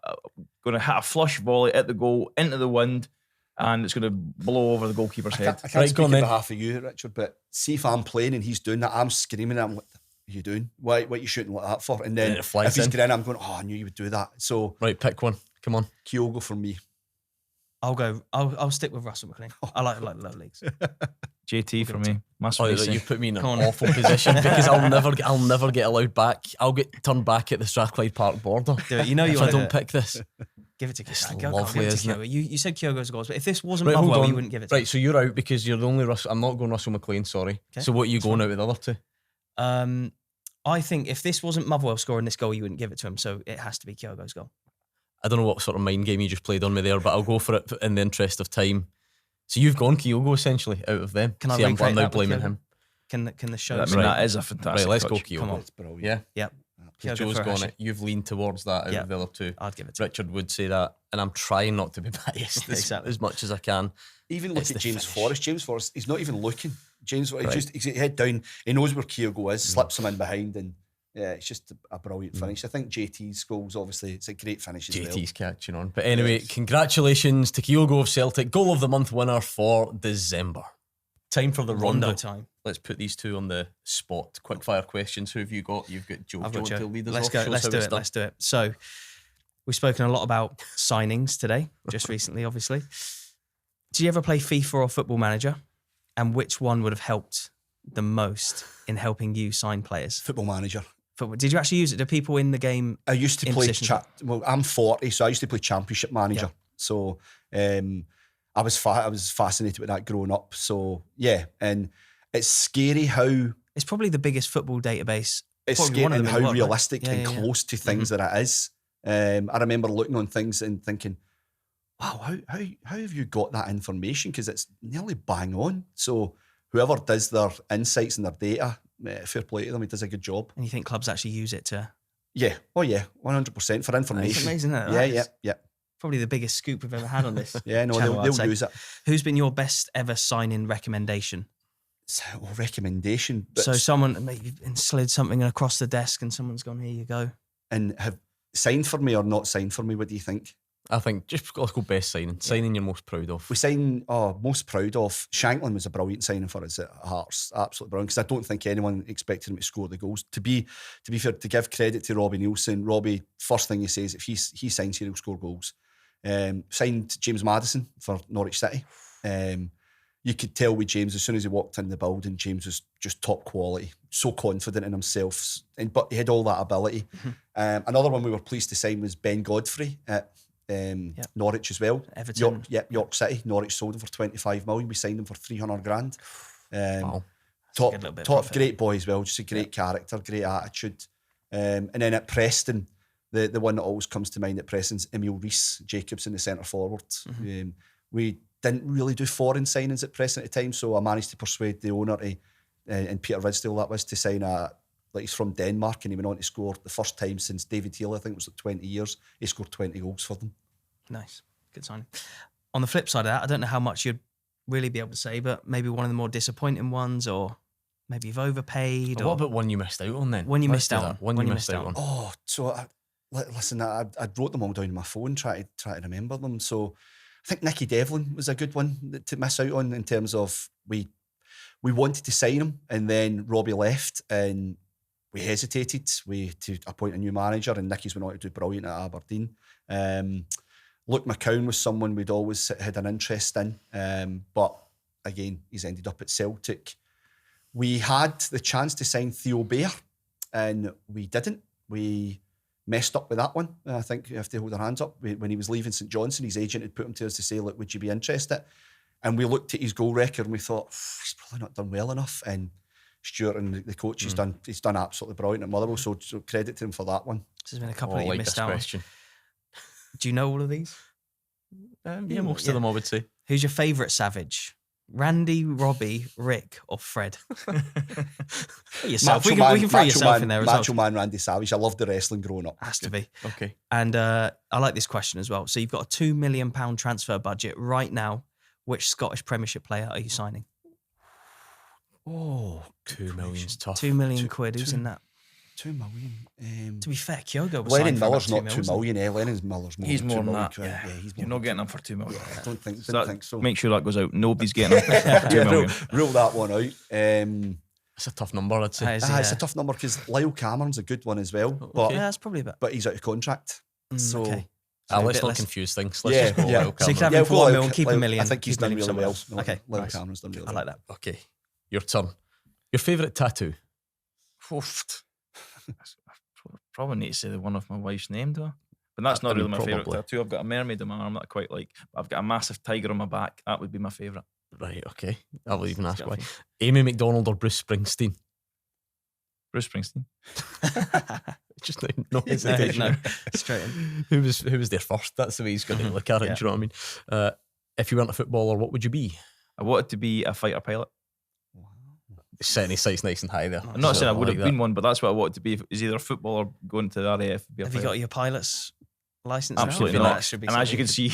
to hit a flush volley at the goal into the wind, and it's going to blow over the goalkeeper's head. I can't Right, speak go on on then. behalf of you, Richard, but see if I'm playing and he's doing that, I'm screaming at him, what are you doing? What are you shooting like that for? And then And it flies if he's in. getting in, I'm going, I knew you would do that. So Right, pick one. Come on. Kyogo for me. I'll stick with Russell McLean. I like the low leagues. JT for me. Oh, you put me in an Come on. awful position because I'll never get allowed back. I'll get turned back at the Strathclyde Park border. Do it. You know you if I want don't to pick this. give it to It's Kyogo. lovely, isn't it? Kyogo. You said Kyogo's goals, but if this wasn't Right, hold Motherwell, on. you wouldn't give it to Right, so you're out because you're the only Russell. I'm not going Russell McLean, sorry. Okay. So what are you going out with the other two? him. I think if this wasn't Motherwell scoring this goal, you wouldn't give it to him. So it has to be Kyogo's goal. I don't know what sort of mind game you just played on me there, but I'll go for it in the interest of time. So you've gone Kyogo essentially out of them. Can I See, I'm recreate now that with blaming Kyogo? him. Can the show? I mean, Right. that is a fantastic Right, let's go touch. Kyogo. Come on. It's brilliant. Yeah, Yep. Kyogo Joe's gone Furuhashi. it. You've leaned towards that out Yeah. of the other two. I'd give it to him. Richard would say that, and I'm trying not to be biased Exactly. as much as I can. Even look It's at the James finish. Forrest. James Forrest, he's not even looking. He's Right. he's head down. He knows where Kyogo is, slips him in behind, and yeah, it's just a brilliant finish. I think JT's goals, obviously, it's a great finish as well. JT's catching on. But anyway, congratulations to Kyogo of Celtic, goal of the month winner for December. Time for the Rondo. Rondo time. Let's put these two on the spot. Quick fire questions. Who have you got? You've got Joe. I've Do you got want Joe. to lead us Let's off? go. Show us Let's how do it's it. done. Let's do it. So we've spoken a lot about signings today, just recently, obviously. Did you ever play FIFA or Football Manager? And which one would have helped the most in helping you sign players? Football Manager. Football. Did you actually use it? Do people in the game? I used to In play. position. Well, I'm 40, so I used to play Championship Manager. So I was fascinated with that growing up. So yeah, and it's scary how It's probably the biggest football database. it's Probably scary one of and them in the how world, right? realistic Yeah, and yeah, yeah. close to things that it is. I remember looking on things and thinking, wow, how have you got that information? Because it's nearly bang on. So whoever does their insights and their data, fair play to them, he does a good job. And you think clubs actually use it to? Yeah, oh yeah, 100% for information. It's amazing, isn't it? Yeah, That yeah, is yeah. Probably the biggest scoop we've ever had on this. Yeah, no, channel, I'd they'll say. use it. Who's been your best ever signing recommendation? So, recommendation. But So someone maybe slid something across the desk and someone's gone, here you go. and have signed for me or not signed for me? What do you think? I think just let's go best signing. Signing you're most proud of. We signed, most proud of. Shanklin was a brilliant signing for us at Hearts. Absolutely brilliant, because I don't think anyone expected him to score the goals. To be fair, to give credit to Robbie Nielsen, Robbie, first thing he says, if he signs here, he'll score goals. Signed James Maddison for Norwich City. You could tell with James, as soon as he walked in the building, James was just top quality, so confident in himself, but he had all that ability. Another one we were pleased to sign was Ben Godfrey at Norwich as well. Everton. York City. Norwich sold him for 25 million. We signed him for 300 grand. Wow. Top great boy as well, just a great character, great attitude. And then at Preston, the one that always comes to mind at Preston's Emil Rees-Jacobson, the centre forward. We didn't really do foreign signings at Preston at the time, so I managed to persuade the owner to, and Peter Ridsdale that was, to sign he's from Denmark, and he went on to score the first time since David Taylor, I think it was like 20 years, he scored 20 goals for them. Nice. Good sign. On the flip side of that, I don't know how much you'd really be able to say, but maybe one of the more disappointing ones, or maybe you've overpaid. What about one you missed out on then? One you missed out on. One you missed out on. Oh, so listen, I wrote them all down on my phone, try to remember them. So I think Nicky Devlin was a good one to miss out on, in terms of we wanted to sign him, and then Robbie left, and we hesitated to appoint a new manager, and Nicky's went on to do brilliant at Aberdeen. Luke McCown was someone we'd always had an interest in, but again, he's ended up at Celtic. We had the chance to sign Theo Bair, and we didn't. We messed up with that one. I think we have to hold our hands up. When he was leaving St Johnstone, his agent had put him to us to say, look, would you be interested? And we looked at his goal record and we thought, he's probably not done well enough. And Stuart and the coach, he's done absolutely brilliant at Motherwell, so credit to him for that one. There's been a couple that you missed out on. Do you know all of these? Yeah, most of them, I would say. Who's your favourite Savage? Randy, Robbie, Rick, or Fred? Yourself. We can throw yourself in there as well. Macho Man Randy Savage. I loved the wrestling growing up. Has to be. Okay. And I like this question as well. So you've got a £2 million transfer budget right now. Which Scottish Premiership player are you signing? Oh, 2 million's tough. 2 million quid. Who's in that? 2 million. To be fair, Kyogo was Lennon signed for Miller's about not 2 2 million. Lennon Miller's more. He's than more 2 than million. that. Yeah, he's more. You're not getting him for 2 million. I don't think so. Make sure that goes out. Nobody's getting him for 2 million. Rule that one out. It's a tough number, I'd say. It's a tough number, because Lyle Cameron's a good one as well. But yeah, that's probably a bit. But he's out of contract. So okay. Let's not confuse things. Let's just go Lyle Cameron. So you can have him for 1 million, keep a million. I think he's done really well. Okay. Lyle Cameron's done really well. I like that. Okay. Your turn. Your favourite tattoo? Probably need to say the one of my wife's name, though. But that's not really my favourite tattoo. I've got a mermaid on my arm that I quite like. I've got a massive tiger on my back. That would be my favourite. Right, okay. I will even ask why. Amy McDonald or Bruce Springsteen? Bruce Springsteen. Just no hesitation. No, straight in. Who was there first? That's the way he's going to look at it. Do you know what I mean? If you weren't a footballer, what would you be? I wanted to be a fighter pilot. Setting his sights nice and high there. I'm not saying I would have been one, but that's what I wanted to be. Is either a footballer going to the RAF. Have you got your pilot's license? Absolutely not. And as you can see,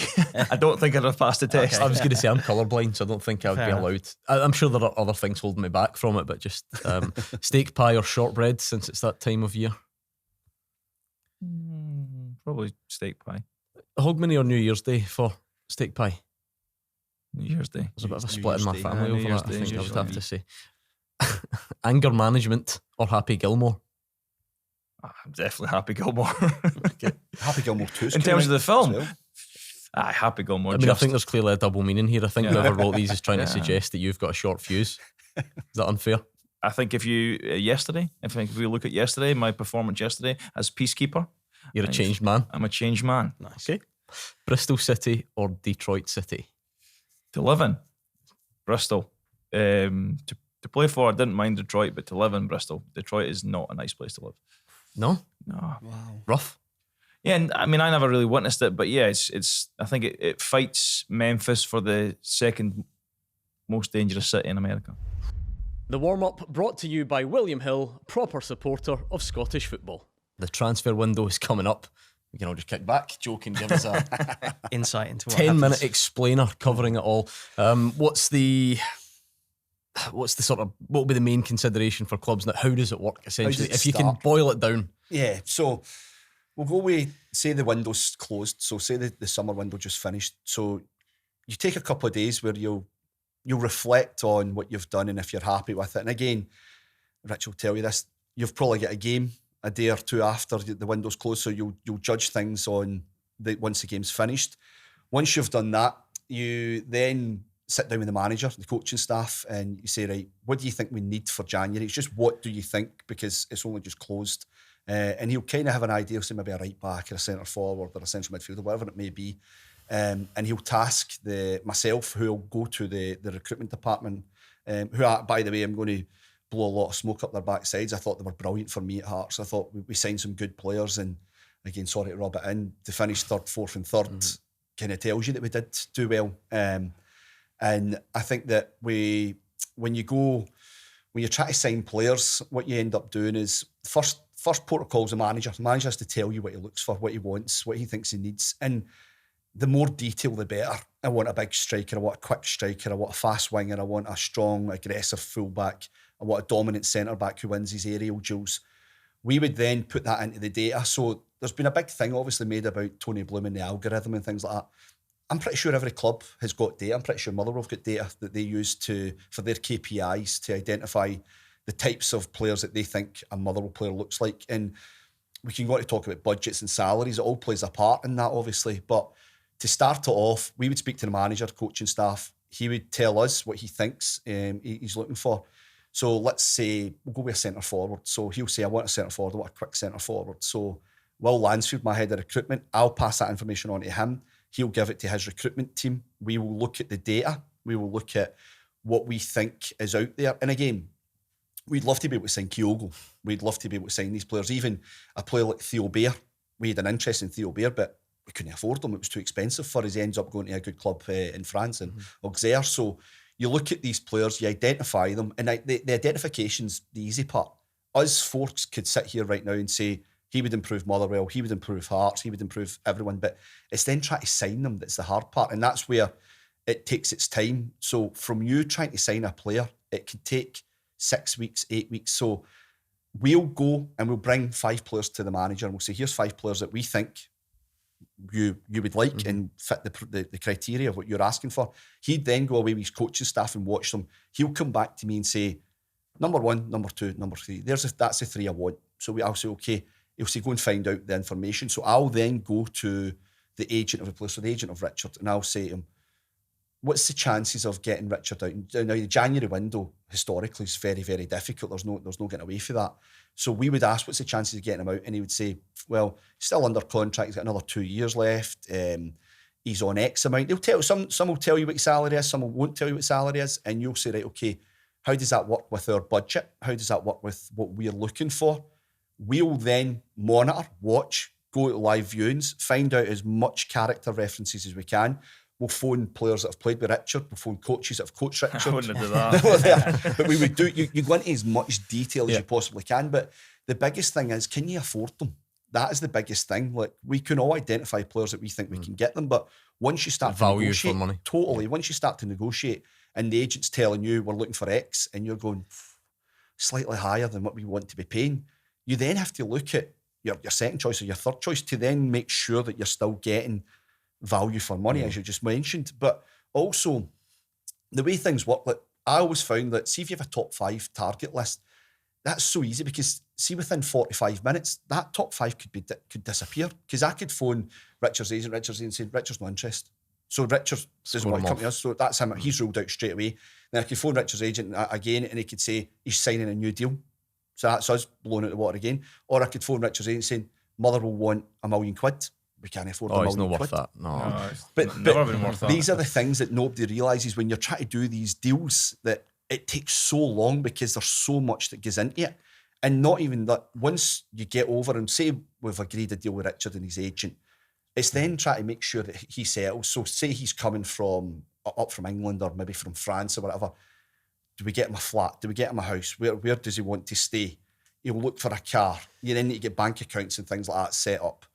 I don't think I'd have passed the test. Okay. I was going to say I'm colourblind, so I don't think I would be allowed. I'm sure there are other things holding me back from it, but just steak pie or shortbread, since it's that time of year. Probably steak pie. Hogmanay or New Year's Day for steak pie? New Year's Day. There's a bit of a split in my family over that, I think I would have to say. Anger management or Happy Gilmore? I'm definitely Happy Gilmore. Okay. Happy Gilmore 2. In terms of the film, Happy Gilmore. I mean, I think there's clearly a double meaning here. I think whoever wrote these is trying to suggest that you've got a short fuse. Is that unfair? I think if you if we look at yesterday, my performance yesterday as peacekeeper, you're a changed man. I'm a changed man. Nice. Okay. Bristol City or Detroit City? To live in Bristol. To play for, I didn't mind Detroit, but to live in Bristol, Detroit is not a nice place to live. No. Wow. Rough. Yeah, and I mean, I never really witnessed it, but yeah, it's. I think it fights Memphis for the second most dangerous city in America. The warm-up brought to you by William Hill, proper supporter of Scottish football. The transfer window is coming up. We can all just kick back. Joe can give us a insight into what 10-minute explainer covering it all. What's the sort of, what will be the main consideration for clubs now? How does it work, essentially? If you can boil it down. Yeah, so we'll go away, say the window's closed, so say the summer window just finished. So you take a couple of days where you'll reflect on what you've done and if you're happy with it. And again, Rich will tell you this, you've probably got a game a day or two after the window's closed, so you'll judge things on once the game's finished. Once you've done that, you then sit down with the manager, the coaching staff, and you say, right, what do you think we need for January? It's just, what do you think? Because it's only just closed. And he'll kind of have an idea, say maybe a right back or a centre forward or a central midfielder, whatever it may be. And he'll task myself, who will go to the recruitment department, who, by the way, I'm going to blow a lot of smoke up their backsides. I thought they were brilliant for me at Hearts. I thought we signed some good players, and again, sorry to rub it in, to finish third, fourth and third kind of tells you that we did do well. And I think that when you try to sign players, what you end up doing is first protocol's the manager. The manager has to tell you what he looks for, what he wants, what he thinks he needs. And the more detail, the better. I want a big striker, I want a quick striker, I want a fast winger, I want a strong, aggressive fullback, I want a dominant centre-back who wins his aerial duels. We would then put that into the data. So there's been a big thing obviously made about Tony Bloom and the algorithm and things like that. I'm pretty sure every club has got data. I'm pretty sure Motherwell have got data that they use for their KPIs to identify the types of players that they think a Motherwell player looks like. And we can go on to talk about budgets and salaries. It all plays a part in that, obviously. But to start it off, we would speak to the manager, coaching staff. He would tell us what he thinks he's looking for. So let's say we'll go with a centre forward. So he'll say, I want a centre forward, I want a quick centre forward. So Will Lansfield, my head of recruitment, I'll pass that information on to him. He'll give it to his recruitment team. We will look at the data. We will look at what we think is out there. And again, we'd love to be able to sign Kyogo. We'd love to be able to sign these players. Even a player like Theo Bair. We had an interest in Theo Bair, but we couldn't afford him. It was too expensive for us. He ends up going to a good club in France, in Auxerre. So you look at these players, you identify them, and the identification's the easy part. Us folks could sit here right now and say, he would improve Motherwell, he would improve Hearts, he would improve everyone, but it's then trying to sign them that's the hard part, and that's where it takes its time. So from you trying to sign a player, it could take 6 weeks, 8 weeks. So we'll go and we'll bring 5 players to the manager and we'll say, here's 5 players that we think you would like and fit the criteria of what you're asking for. He'd then go away with his coaching staff and watch them. He'll come back to me and say, number 1, number 2, number 3. That's the 3 I want. So I'll say, okay. He'll say, go and find out the information. So I'll then go to the agent of the player, so the agent of Richard, and I'll say to him, what's the chances of getting Richard out? Now, the January window, historically, is very, very difficult. There's no getting away for that. So we would ask, what's the chances of getting him out? And he would say, well, he's still under contract. He's got another 2 years left. He's on X amount. They'll tell some will tell you what his salary is, some won't tell you what salary is, and you'll say, right, okay, how does that work with our budget? How does that work with what we're looking for? We'll then monitor, watch, go to live viewings, find out as much character references as we can. We'll phone players that have played with Richard. We'll phone coaches that have coached Richard. I wouldn't do that. But we would do, you go into as much detail as you possibly can. But the biggest thing is, can you afford them? That is the biggest thing. Like, we can all identify players that we think we can get them, but once you start to negotiate, for money. Totally, once you start to negotiate and the agent's telling you we're looking for X and you're going slightly higher than what we want to be paying, you then have to look at your second choice or your third choice to then make sure that you're still getting value for money, as you just mentioned. But also, the way things work, like, I always found that, see if you have a top 5 target list, that's so easy because, see, within 45 minutes, that top 5 could disappear. Because I could phone Richard's agent and say, Richard's not interested. So Richard doesn't want to come to us, so that's him. He's ruled out straight away. Then I could phone Richard's agent again and he could say he's signing a new deal. So that's us blowing out the water again. Or I could phone Richard's agent saying, Motherwell want £1 million. We can't afford £1 million. It's not worth that. No. It's never been worth that. These are the things that nobody realises when you're trying to do these deals, that it takes so long because there's so much that goes into it. And not even that, once you get over and say we've agreed a deal with Richard and his agent, it's then trying to make sure that he settles. So say he's coming up from England or maybe from France or whatever. Do we get him a flat? Do we get him a house? Where does he want to stay? He'll look for a car. You then need to get bank accounts and things like that set up.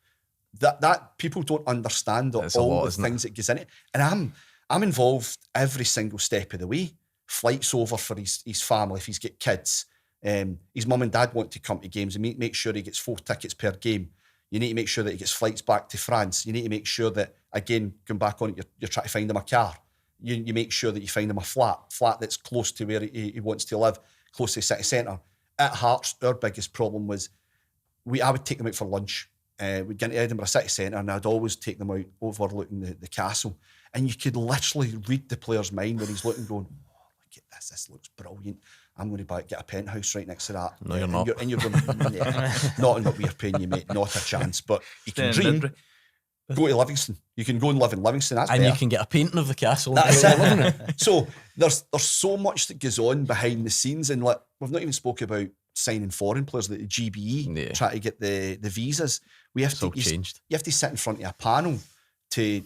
That people don't understand all the things that goes in it. And I'm involved every single step of the way. Flights over for his family if he's got kids. His mum and dad want to come to games and make sure he gets 4 tickets per game. You need to make sure that he gets flights back to France. You need to make sure that, again, going back on it, you're trying to find him a car. You make sure that you find him a flat that's close to where he wants to live, close to the city centre. At Hearts, our biggest problem was I would take them out for lunch. We'd get into Edinburgh city centre, and I'd always take them out overlooking the castle. And you could literally read the player's mind when he's looking, going, "Oh, look at this! This looks brilliant. I'm going to get a penthouse right next to that." No, you're not. And you're going, not in what we're paying you, mate. Not a chance. But you can dream. Go to Livingston. You can go and live in Livingston. That's better. You can get a painting of the castle. That's it. So there's so much that goes on behind the scenes, and like we've not even spoke about signing foreign players, like the GBE, try to get the visas. You have to sit in front of a panel to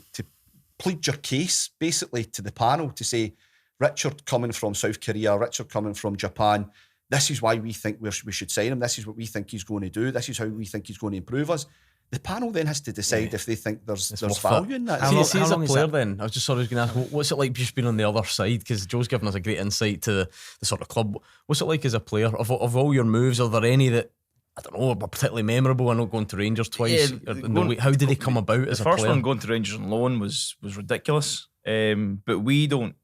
plead your case, basically, to the panel to say, Richard coming from South Korea, Richard coming from Japan, this is why we think we should sign him. This is what we think he's going to do. This is how we think he's going to improve us. The panel then has to decide if they think there's value in that. See, as a player then, I was just sort of going to ask, what's it like just being on the other side? Because Joe's given us a great insight to the sort of club. What's it like as a player? Of all your moves, are there any that, I don't know, were particularly memorable? I know going to Rangers twice. How did they come about as a player? The first one going to Rangers on loan was ridiculous. But we don't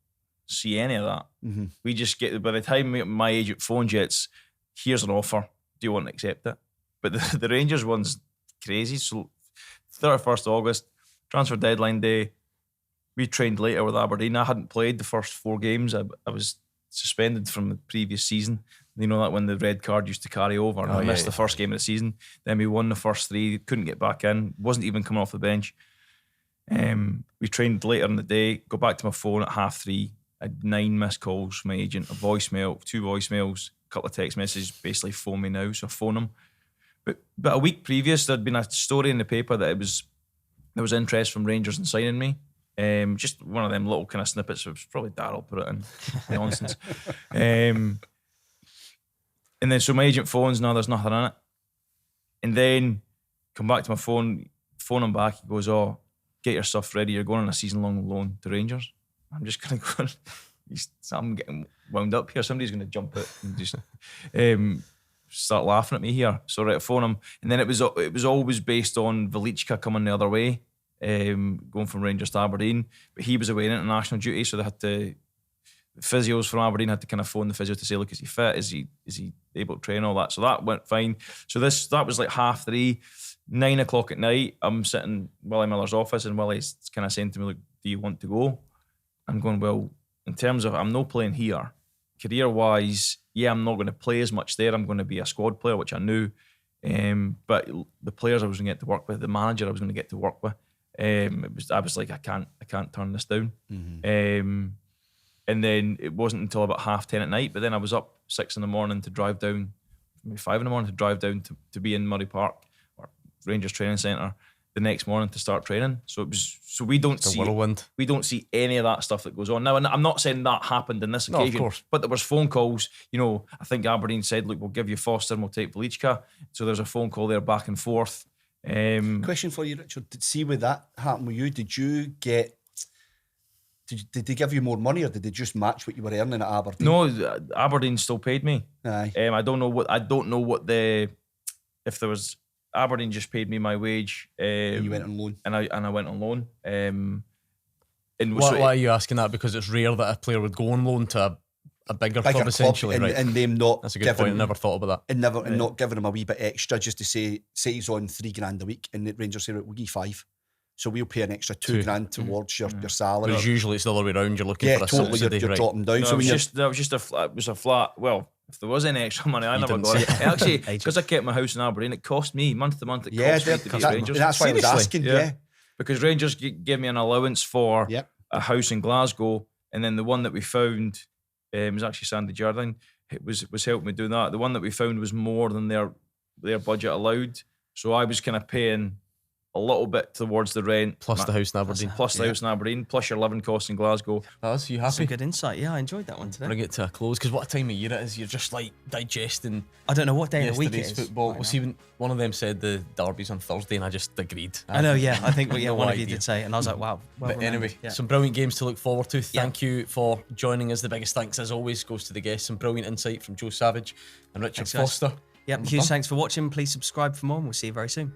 see any of that. Mm-hmm. We just get, by the time my agent phones you, it's, here's an offer. Do you want to accept it? But the Rangers one's crazy. So 31st August, transfer deadline day, we trained later with Aberdeen. I hadn't played the first 4 games. I was suspended from the previous season. You know that when the red card used to carry over, and I missed the first game of the season. Then we won the first 3, couldn't get back in, wasn't even coming off the bench. We trained later in the day, go back to my phone at 3:30. I had 9 missed calls from my agent, a voicemail, 2 voicemails, a couple of text messages, basically phone me now, so I phone him. But a week previous, there'd been a story in the paper that there was interest from Rangers in signing me. Just one of them little kind of snippets. It was probably Darryl put it in. Nonsense. And then so my agent phones, no, there's nothing in it. And then come back to my phone him back. He goes, "Oh, get your stuff ready. You're going on a season-long loan to Rangers." I'm just kind of going, I'm getting wound up here. Somebody's going to jump out and just start laughing at me here. So right, I phone him. And then it was always based on Velička coming the other way, going from Rangers to Aberdeen. But he was away in international duty, so they had to, physios from Aberdeen had to kind of phone the physio to say, look, is he fit? Is he able to train, all that? So that went fine. So that was like 3:30, 9 o'clock at night. I'm sitting in Willie Miller's office, and Willie's kind of saying to me, look, do you want to go? I'm going, well, in terms of, I'm not playing here. Career-wise, yeah, I'm not going to play as much there. I'm going to be a squad player, which I knew. But the players I was going to get to work with, the manager I was going to get to work with, I was like, I can't turn this down. Mm-hmm. And then it wasn't until about 10:30 at night, but then I was up 6 a.m. to drive down, maybe 5 a.m. to drive down to be in Murray Park or Rangers Training Centre the next morning to start training. So we don't see any of that stuff that goes on now. And I'm not saying that happened in this occasion, of course, but there was phone calls. You know, I think Aberdeen said, look, we'll give you Foster and we'll take Velička. So there's a phone call there back and forth. Question for you, Richard. See, when that happened with you, did they give you more money, or did they just match what you were earning at Aberdeen? No, Aberdeen still paid me. Aye. I don't know what if there was. Aberdeen just paid me my wage. You went on loan, and I went on loan. Why are you asking that? Because it's rare that a player would go on loan to a bigger club, essentially, and, right? And them not. That's a good point. I never thought about that. And not giving him a wee bit extra, just to say he's on $3,000 a week, and the Rangers say, right, we'll give you 5. So we'll pay an extra $2,000 towards your salary. Whereas usually it's the other way around. You're looking for a subsidy, you're dropping down. No, so it was a flat. Well, if there was any extra money, I never got it. Actually, because I kept my house in Aberdeen, it cost me month to month. It cost me to be Rangers. That's why I was asking. Yeah, because Rangers gave me an allowance for a house in Glasgow, and then the one that we found was actually Sandy Jardine. It was helping me do that. The one that we found was more than their budget allowed, so I was kind of paying a little bit towards the rent. Plus the house in Aberdeen. Plus the house in Aberdeen. Plus your living costs in Glasgow. That's you happy? That's a good insight. Yeah, I enjoyed that one today. Bring it to a close, because what a time of year it is. You're just like digesting. I don't know what day of the week it is. Football. Well, see, when one of them said the derby's on Thursday, and I just agreed. I know, yeah. I think one of you did say it, and I was like, wow. But anyway, some brilliant games to look forward to. Thank you for joining us. The biggest thanks, as always, goes to the guests. Some brilliant insight from Joe Savage and Richard Foster. Yep, huge thanks for watching. Please subscribe for more, and we'll see you very soon.